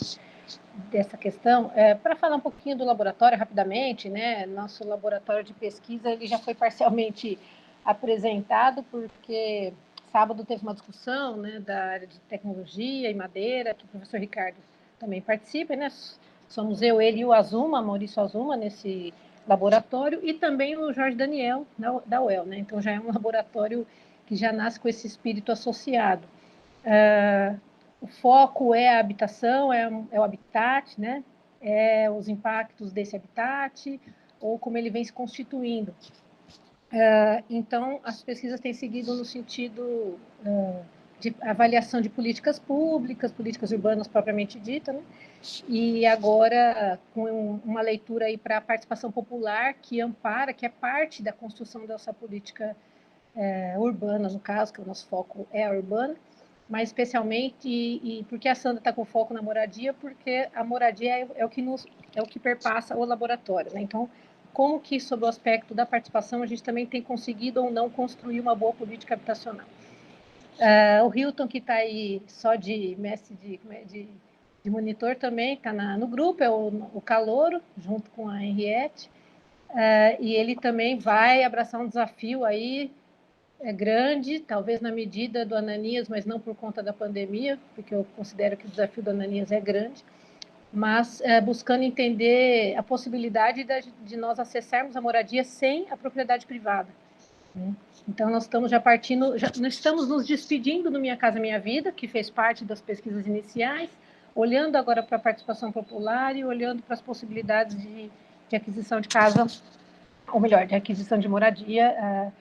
questão, para falar um pouquinho do laboratório rapidamente, né? Nosso laboratório de pesquisa ele já foi parcialmente apresentado, porque sábado teve uma discussão, né, da área de tecnologia e madeira, que o professor Ricardo também participa, né? Somos eu, ele e o Azuma, Maurício Azuma, nesse laboratório, e também o Jorge Daniel, da UEL, né? Então já é um laboratório que já nasce com esse espírito associado. O foco é a habitação, é o habitat, né? É os impactos desse habitat, ou como ele vem se constituindo. Então, as pesquisas têm seguido no sentido de avaliação de políticas públicas, políticas urbanas propriamente dita, né? E agora com uma leitura aí para a participação popular que ampara, que é parte da construção dessa política urbana, no caso, que o nosso foco é a urbana, mas especialmente, e porque a Sandra está com foco na moradia, porque a moradia é o que perpassa o laboratório, né? Então, como que, sob o aspecto da participação, a gente também tem conseguido ou não construir uma boa política habitacional. O Hilton, que está aí só de mestre de monitor, também está no grupo, é o Calouro, junto com a Henriette, e ele também vai abraçar um desafio aí, grande, talvez na medida do Ananias, mas não por conta da pandemia, porque eu considero que o desafio do Ananias é grande, mas buscando entender a possibilidade de nós acessarmos a moradia sem a propriedade privada, né? Então, nós estamos já partindo, nós estamos nos despedindo do Minha Casa Minha Vida, que fez parte das pesquisas iniciais, olhando agora para a participação popular e olhando para as possibilidades de aquisição de casa, ou melhor, de aquisição de moradia,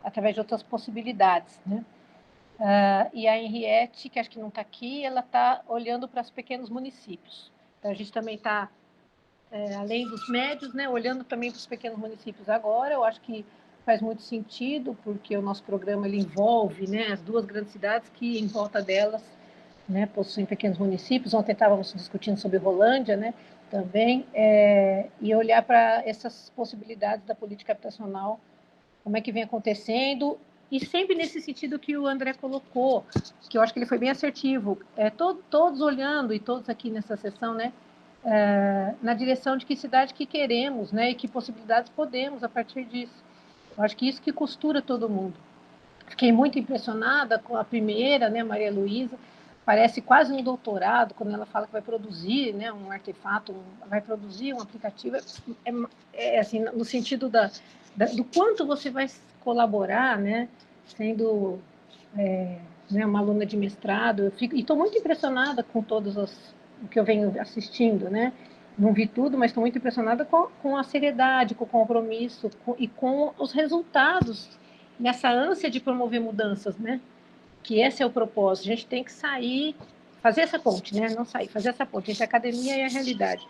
através de outras possibilidades, né? E a Henriette, que acho que não está aqui, ela está olhando para os pequenos municípios. Então, a gente também está, além dos médios, né, olhando também para os pequenos municípios agora. Eu acho que faz muito sentido, porque o nosso programa ele envolve, né, as duas grandes cidades que, em volta delas, né, possuem pequenos municípios. Ontem estávamos discutindo sobre Rolândia, né, também, e olhar para essas possibilidades da política habitacional, como é que vem acontecendo, e sempre nesse sentido que o André colocou, que eu acho que ele foi bem assertivo, todos olhando, e todos aqui nessa sessão, né, na direção de que cidade que queremos, né, e que possibilidades podemos a partir disso. Eu acho que isso que costura todo mundo. Fiquei muito impressionada com a primeira, né, Maria Luísa, parece quase um doutorado quando ela fala que vai produzir, né, um artefato, vai produzir um aplicativo, assim, no sentido do quanto você vai colaborar, né, sendo né, uma aluna de mestrado. E estou muito impressionada com todos o que eu venho assistindo, né? Não vi tudo, mas estou muito impressionada com a seriedade, com o compromisso e com os resultados nessa ânsia de promover mudanças, né? Que esse é o propósito. A gente tem que sair, fazer essa ponte, né? Não sair, fazer essa ponte entre a academia e a realidade.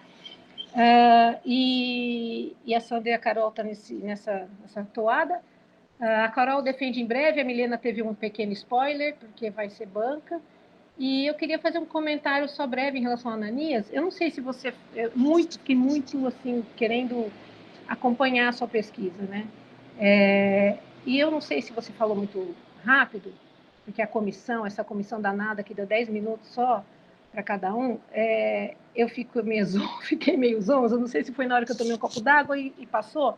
E a Sandra e a Carol estão nessa toada. A Carol defende em breve, a Milena teve um pequeno spoiler, porque vai ser banca. E eu queria fazer um comentário só breve em relação a Ananias. Eu não sei se você... Fiquei muito, assim, querendo acompanhar a sua pesquisa, né? E eu não sei se você falou muito rápido, porque essa comissão danada que deu 10 minutos só para cada um, eu fiquei meio zonza, eu não sei se foi na hora que eu tomei um copo d'água e passou,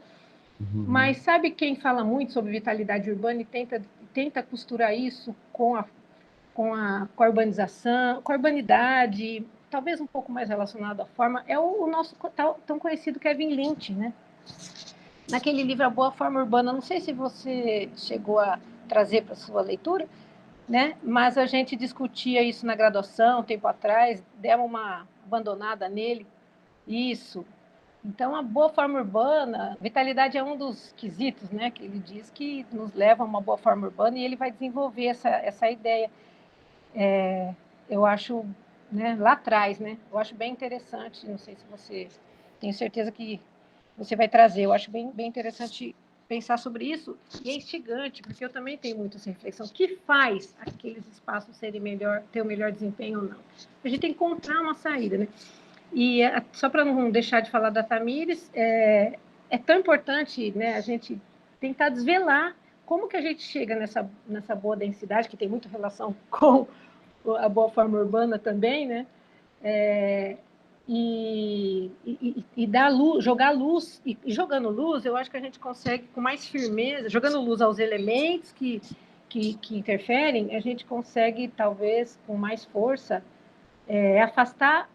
mas sabe quem fala muito sobre vitalidade urbana e tenta costurar isso com a urbanização, com a urbanidade, talvez um pouco mais relacionado à forma, é o nosso tão conhecido Kevin Lynch, né? Naquele livro A Boa Forma Urbana, não sei se você chegou a trazer para a sua leitura, né? Mas a gente discutia isso na graduação, um tempo atrás, demos uma abandonada nele, isso. Então, a boa forma urbana, vitalidade é um dos quesitos, né, que ele diz que nos leva a uma boa forma urbana, e ele vai desenvolver essa ideia. Eu acho, né, lá atrás, né, eu acho bem interessante, não sei se você, tenho certeza que você vai trazer, eu acho bem interessante pensar sobre isso, e é instigante, porque eu também tenho muita essa reflexão, o que faz aqueles espaços serem melhor, ter o melhor desempenho ou não? A gente tem que encontrar uma saída, né? E só para não deixar de falar da Tamires, é tão importante, né, a gente tentar desvelar como que a gente chega nessa boa densidade, que tem muita relação com a boa forma urbana também, né? E dar luz, jogar luz, e jogando luz, eu acho que a gente consegue com mais firmeza, jogando luz aos elementos que interferem, a gente consegue, talvez, com mais força, afastar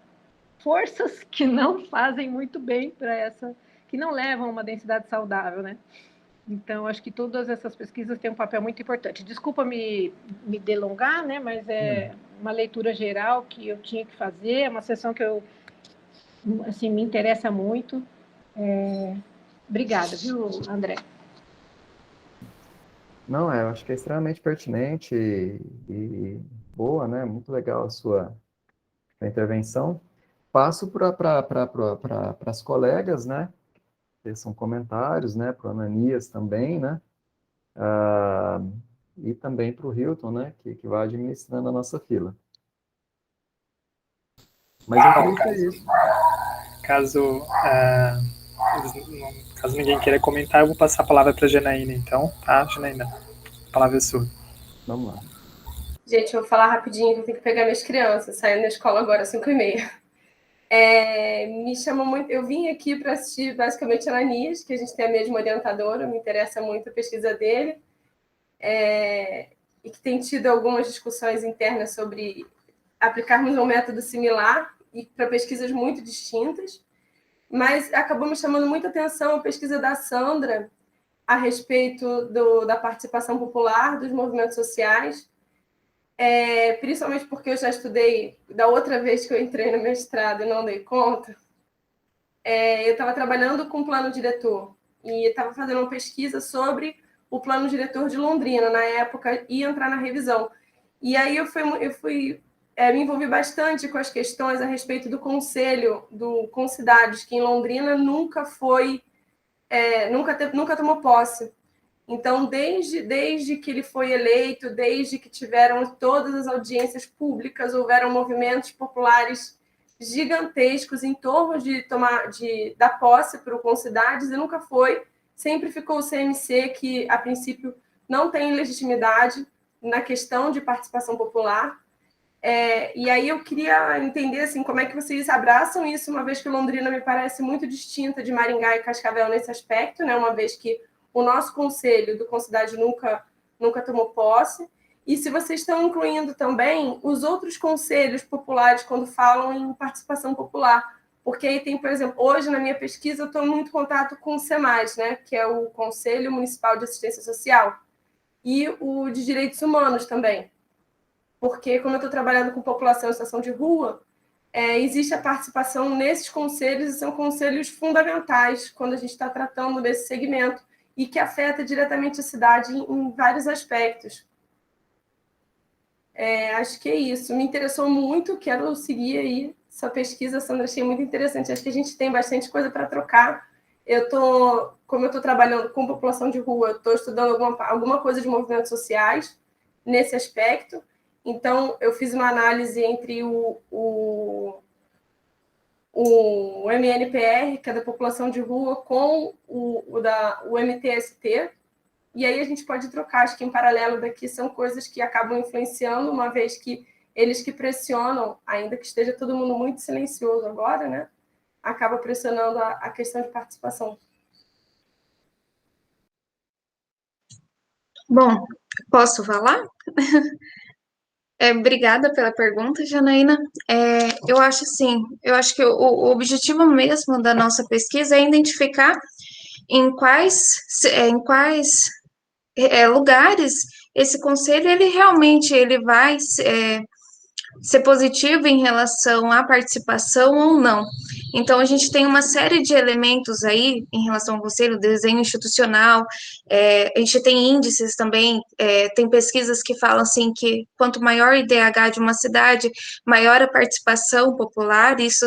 forças que não fazem muito bem para que não levam a uma densidade saudável, né? Então, acho que todas essas pesquisas têm um papel muito importante. Desculpa me delongar, né? Mas é uma leitura geral que eu tinha que fazer, é uma sessão que assim, me interessa muito. Obrigada, viu, André? Não, eu acho que é extremamente pertinente e boa, né? Muito legal a sua intervenção. Passo para as colegas, né? Que são comentários, né? Para o Ananias também, né? E também para o Hilton, né? Que vai administrando a nossa fila. Mas eu creio que é isso. Caso ninguém queira comentar, eu vou passar a palavra para a Janaína, então, tá, Janaína? A palavra é sua. Vamos lá. Gente, eu vou falar rapidinho, que eu tenho que pegar minhas crianças, saindo da escola agora, 5h30. Me chamou muito, eu vim aqui para assistir basicamente a Ananias, que a gente tem a mesma orientadora, me interessa muito a pesquisa dele, e que tem tido algumas discussões internas sobre aplicarmos um método similar e para pesquisas muito distintas, mas acabou me chamando muita atenção a pesquisa da Sandra a respeito da participação popular, dos movimentos sociais, principalmente porque eu já estudei, da outra vez que eu entrei no mestrado e não dei conta, eu estava trabalhando com o plano diretor e estava fazendo uma pesquisa sobre o plano diretor de Londrina, na época, ia entrar na revisão. E aí eu fui me envolvi bastante com as questões a respeito do conselho do Concidades, que em Londrina nunca foi, nunca tomou posse. Então, desde que ele foi eleito, desde que tiveram todas as audiências públicas, houveram movimentos populares gigantescos em torno de dar posse para o Concidades, e nunca foi. Sempre ficou o CMC, que, a princípio, não tem legitimidade na questão de participação popular. E aí eu queria entender assim, como é que vocês abraçam isso, uma vez que Londrina me parece muito distinta de Maringá e Cascavel nesse aspecto, né? Uma vez que o nosso conselho do Concidade nunca tomou posse, e se vocês estão incluindo também os outros conselhos populares quando falam em participação popular, porque aí tem, por exemplo, hoje na minha pesquisa eu estou muito em contato com o CEMAS, né? Que é o Conselho Municipal de Assistência Social, e o de Direitos Humanos também. Porque, como eu estou trabalhando com população em situação de rua, existe a participação nesses conselhos, e são conselhos fundamentais quando a gente está tratando desse segmento, e que afeta diretamente a cidade em vários aspectos. Acho que é isso. Me interessou muito, quero seguir aí sua pesquisa, Sandra, achei muito interessante. Acho que a gente tem bastante coisa para trocar. Como eu estou trabalhando com população de rua, estou estudando alguma coisa de movimentos sociais nesse aspecto. Então, eu fiz uma análise entre o MNPR, que é da população de rua, com o MTST, e aí a gente pode trocar, acho que em paralelo daqui são coisas que acabam influenciando, uma vez que eles que pressionam, ainda que esteja todo mundo muito silencioso agora, né, acaba pressionando a questão de participação. Bom, posso falar? Obrigada pela pergunta, Janaína. Eu acho que o objetivo mesmo da nossa pesquisa é identificar em quais lugares esse conselho ele vai ser positivo em relação à participação ou não. Então, a gente tem uma série de elementos aí em relação ao conselho, desenho institucional, a gente tem índices também, tem pesquisas que falam assim que quanto maior o IDH de uma cidade, maior a participação popular, isso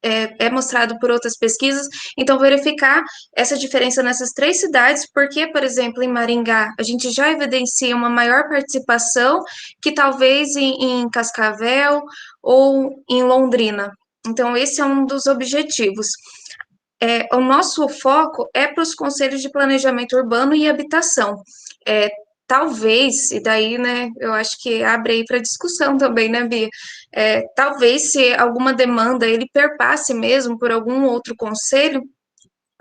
é mostrado por outras pesquisas. Então, verificar essa diferença nessas 3 cidades, porque, por exemplo, em Maringá, a gente já evidencia uma maior participação que talvez em Cascavel ou em Londrina. Então, esse é um dos objetivos. O nosso foco é para os conselhos de planejamento urbano e habitação. Talvez, e daí, né, eu acho que abre aí para discussão também, né, Bia? Talvez, se alguma demanda ele perpasse mesmo por algum outro conselho,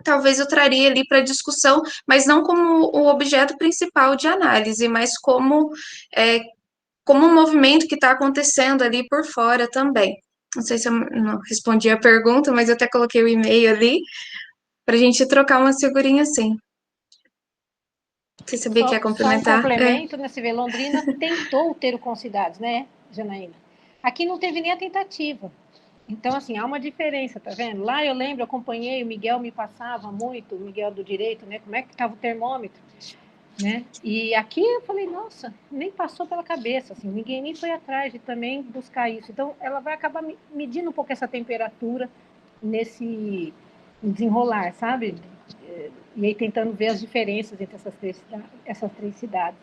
talvez eu traria ali para discussão, mas não como o objeto principal de análise, mas como um movimento que está acontecendo ali por fora também. Não sei se eu não respondi a pergunta, mas eu até coloquei o e-mail ali, para a gente trocar uma figurinha assim. Não sei se a Bia quer complementar. Só um complemento, né? Você vê, Londrina tentou ter o Concidades, né, Janaína? Aqui não teve nem a tentativa. Então, assim, há uma diferença, tá vendo? Lá eu lembro, acompanhei, o Miguel me passava muito, o Miguel do Direito, né? Como é que estava o termômetro, né? E aqui eu falei, nossa, nem passou pela cabeça, assim, ninguém nem foi atrás de também buscar isso. Então, ela vai acabar medindo um pouco essa temperatura nesse desenrolar, sabe? E aí tentando ver as diferenças entre essas três cidades.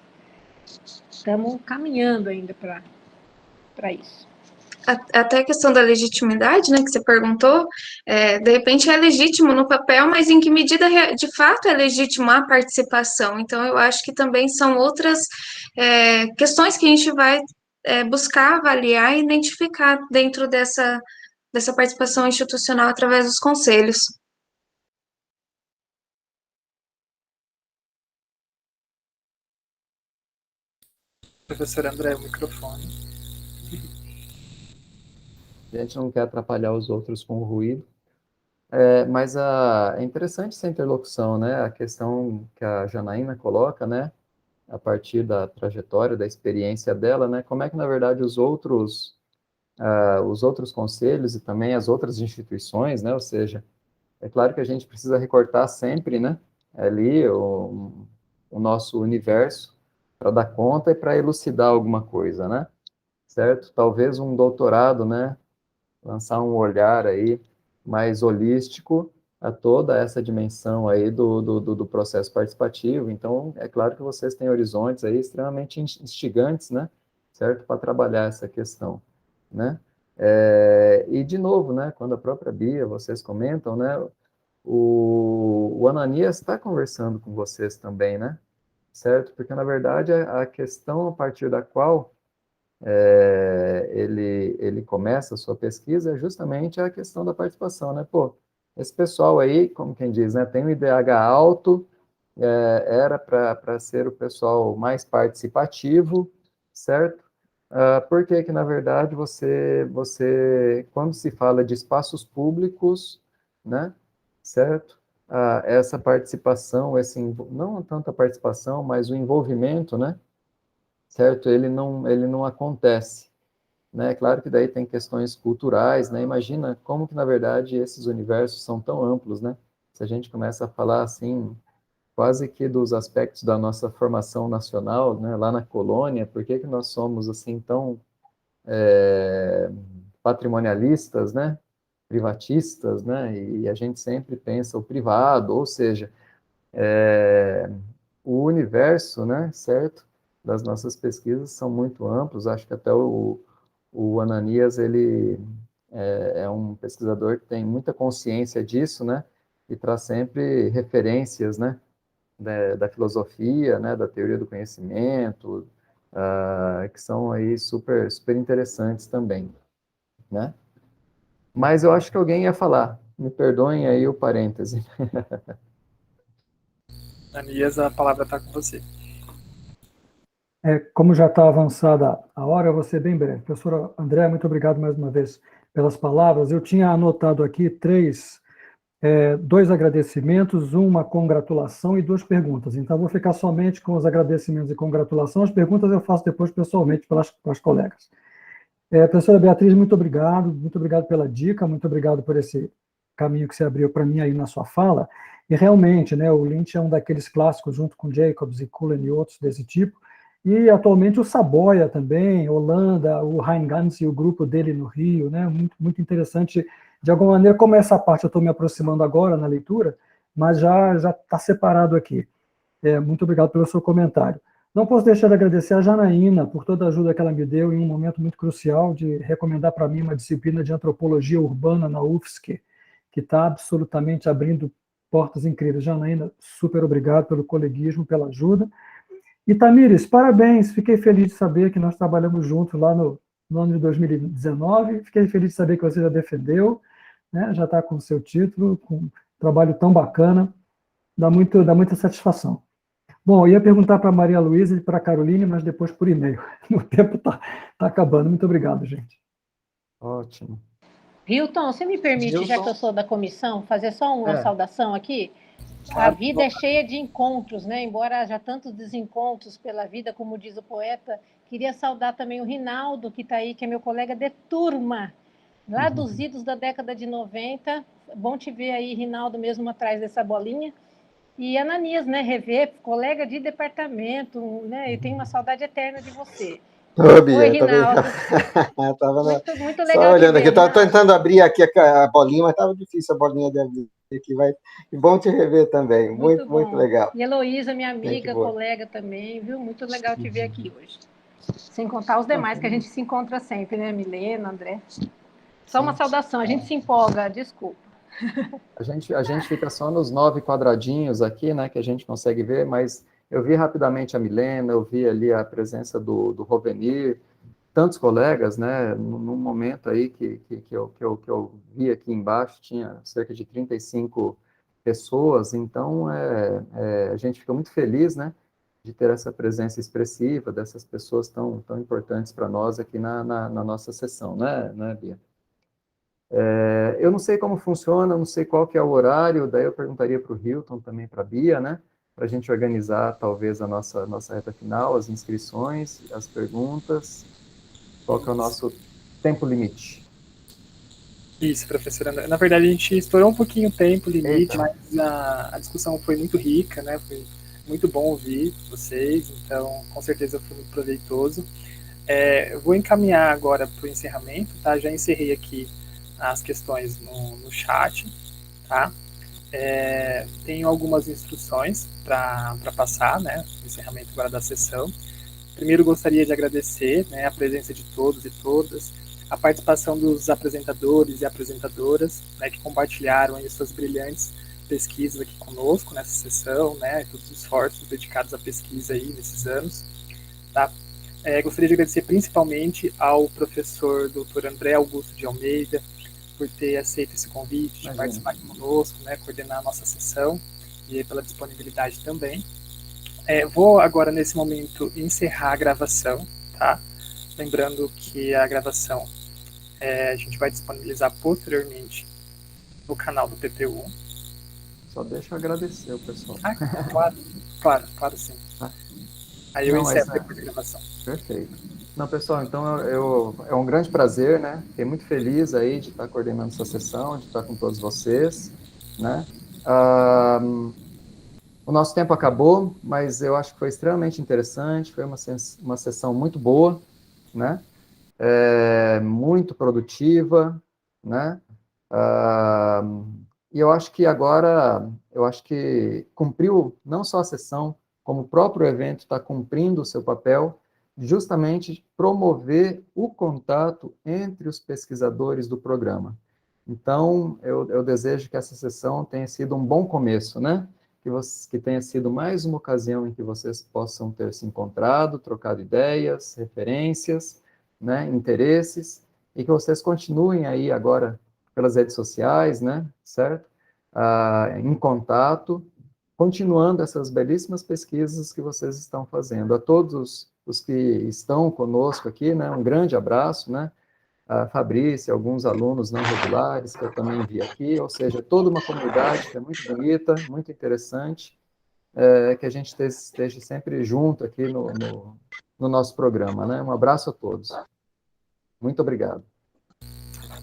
Estamos caminhando ainda para isso. Até a questão da legitimidade, né, que você perguntou, de repente é legítimo no papel, mas em que medida de fato é legítimo a participação? Então, eu acho que também são outras questões que a gente vai buscar avaliar e identificar dentro dessa participação institucional através dos conselhos. Professor André, o microfone. A gente não quer atrapalhar os outros com o ruído. Mas é interessante essa interlocução, né? A questão que a Janaína coloca, né? A partir da trajetória, da experiência dela, né? Como é que, na verdade, os outros conselhos e também as outras instituições, né? Ou seja, é claro que a gente precisa recortar sempre, né? Ali o nosso universo para dar conta e para elucidar alguma coisa, né? Certo? Talvez um doutorado, né? Lançar um olhar aí mais holístico a toda essa dimensão aí do processo participativo. Então, é claro que vocês têm horizontes aí extremamente instigantes, né? Certo? Para trabalhar essa questão, né? E, de novo, né? Quando a própria Bia, vocês comentam, né? O Ananias está conversando com vocês também, né? Certo? Porque, na verdade, a questão a partir da qual ele começa a sua pesquisa é justamente a questão da participação, né? Pô, esse pessoal aí, como quem diz, né, tem um IDH alto, era para ser o pessoal mais participativo, certo? Por que que, na verdade, você, quando se fala de espaços públicos, né, certo? Essa participação, não tanto a participação, mas o envolvimento, né, certo? Ele não acontece, né? Claro que daí tem questões culturais, né? Imagina como que, na verdade, esses universos são tão amplos, né? Se a gente começa a falar, assim, quase que dos aspectos da nossa formação nacional, né? Lá na colônia, por que que nós somos, assim, tão patrimonialistas, né? Privatistas, né? E a gente sempre pensa o privado, ou seja, o universo, né? Certo? Das nossas pesquisas são muito amplos, acho que até o Ananias, ele é um pesquisador que tem muita consciência disso, né, e traz sempre referências, né, da filosofia, né, da teoria do conhecimento, que são aí super, super interessantes também, né. Mas eu acho que alguém ia falar, me perdoem aí o parêntese. Ananias, a palavra está com você. Como já está avançada a hora, eu vou ser bem breve. Professora André, muito obrigado mais uma vez pelas palavras. Eu tinha anotado aqui dois agradecimentos, uma congratulação e 2 perguntas. Então, eu vou ficar somente com os agradecimentos e congratulação. As perguntas eu faço depois pessoalmente para as colegas. Professora Beatriz, muito obrigado pela dica, muito obrigado por esse caminho que você abriu para mim aí na sua fala, e realmente, né, o Lynch é um daqueles clássicos, junto com Jacobs e Cullen e outros desse tipo, e atualmente o Saboia também, Holanda, o Heingans e o grupo dele no Rio, né, muito, muito interessante, de alguma maneira, como essa parte eu estou me aproximando agora na leitura, mas já está separado aqui. Muito obrigado pelo seu comentário. Não posso deixar de agradecer a Janaína por toda a ajuda que ela me deu em um momento muito crucial de recomendar para mim uma disciplina de antropologia urbana na UFSC, que está absolutamente abrindo portas incríveis. Janaína, super obrigado pelo coleguismo, pela ajuda. E, Tamires, parabéns, fiquei feliz de saber que nós trabalhamos juntos lá no ano de 2019, fiquei feliz de saber que você já defendeu, né, já está com o seu título, com um trabalho tão bacana, dá muita satisfação. Bom, eu ia perguntar para a Maria Luísa e para a Caroline, mas depois por e-mail. O tempo está acabando. Muito obrigado, gente. Ótimo. Hilton, você me permite, já que eu sou da comissão, fazer só uma saudação aqui? A vida é cheia de encontros, né? Embora haja tantos desencontros pela vida, como diz o poeta, queria saudar também o Rinaldo, que está aí, que é meu colega de turma, lá dos idos da década de 90. Bom te ver aí, Rinaldo, mesmo atrás dessa bolinha. E Ananias, né? Rever, colega de departamento, né? Eu tenho uma saudade eterna de você. Ô, Bia, Oi, Rinaldo. Muito legal. Só olhando aqui, estava Rinaldo. tentando abrir aqui a bolinha, mas estava difícil a bolinha de abrir aqui. E bom te rever também, muito legal. E Heloísa, minha amiga, colega também, viu? Muito legal te ver aqui hoje. Sem contar os demais, que a gente se encontra sempre, né? Milena, André. Só uma saudação, a gente se empolga, desculpa. A gente fica só nos 9 quadradinhos aqui, né, que a gente consegue ver, mas eu vi rapidamente a Milena, eu vi ali a presença do Rovenir, tantos colegas, né, num momento aí que eu vi aqui embaixo, tinha cerca de 35 pessoas, então a gente fica muito feliz, né, de ter essa presença expressiva dessas pessoas tão importantes para nós aqui na nossa sessão, né, Bia? Eu não sei como funciona, não sei qual que é o horário, daí eu perguntaria para o Hilton, também para a Bia, né, para a gente organizar talvez a nossa reta final, as inscrições, as perguntas, qual que é o nosso tempo limite. Isso, professora. Na verdade, a gente estourou um pouquinho o tempo limite, mas a discussão foi muito rica, né, foi muito bom ouvir vocês, então com certeza foi muito proveitoso. Eu vou encaminhar agora para o encerramento, tá? Já encerrei aqui as questões no chat, tá? Tenho algumas instruções para passar, né, no encerramento agora da sessão. Primeiro, gostaria de agradecer, né, a presença de todos e todas, a participação dos apresentadores e apresentadoras, né, que compartilharam aí suas brilhantes pesquisas aqui conosco nessa sessão, né, todos os esforços dedicados à pesquisa aí nesses anos, tá? Gostaria de agradecer principalmente ao professor Dr. André Augusto de Almeida, por ter aceito esse convite de participar conosco, né, coordenar a nossa sessão, e pela disponibilidade também. Vou agora, nesse momento, encerrar a gravação, tá? Lembrando que a gravação a gente vai disponibilizar posteriormente no canal do PPU. Só deixa eu agradecer o pessoal. Claro sim. Aí eu encerro depois da gravação. Perfeito. Não, pessoal, então é um grande prazer, né? Fiquei muito feliz aí de estar coordenando essa sessão, de estar com todos vocês, né? O nosso tempo acabou, mas eu acho que foi extremamente interessante, foi uma sessão muito boa, né? Muito produtiva, né? E eu acho que agora, cumpriu não só a sessão, como o próprio evento está cumprindo o seu papel, justamente promover o contato entre os pesquisadores do programa. Então, eu desejo que essa sessão tenha sido um bom começo, né? Que tenha sido mais uma ocasião em que vocês possam ter se encontrado, trocado ideias, referências, né, interesses, e que vocês continuem aí agora pelas redes sociais, né, certo? Em contato, continuando essas belíssimas pesquisas que vocês estão fazendo. A todos os que estão conosco aqui, né, um grande abraço, né, a Fabrícia, alguns alunos não regulares que eu também vi aqui, ou seja, toda uma comunidade que é muito bonita, muito interessante, que a gente esteja sempre junto aqui no nosso programa, né? Um abraço a todos. Muito obrigado.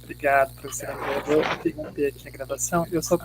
Obrigado, professora André. Vou interromper aqui a gravação. Eu só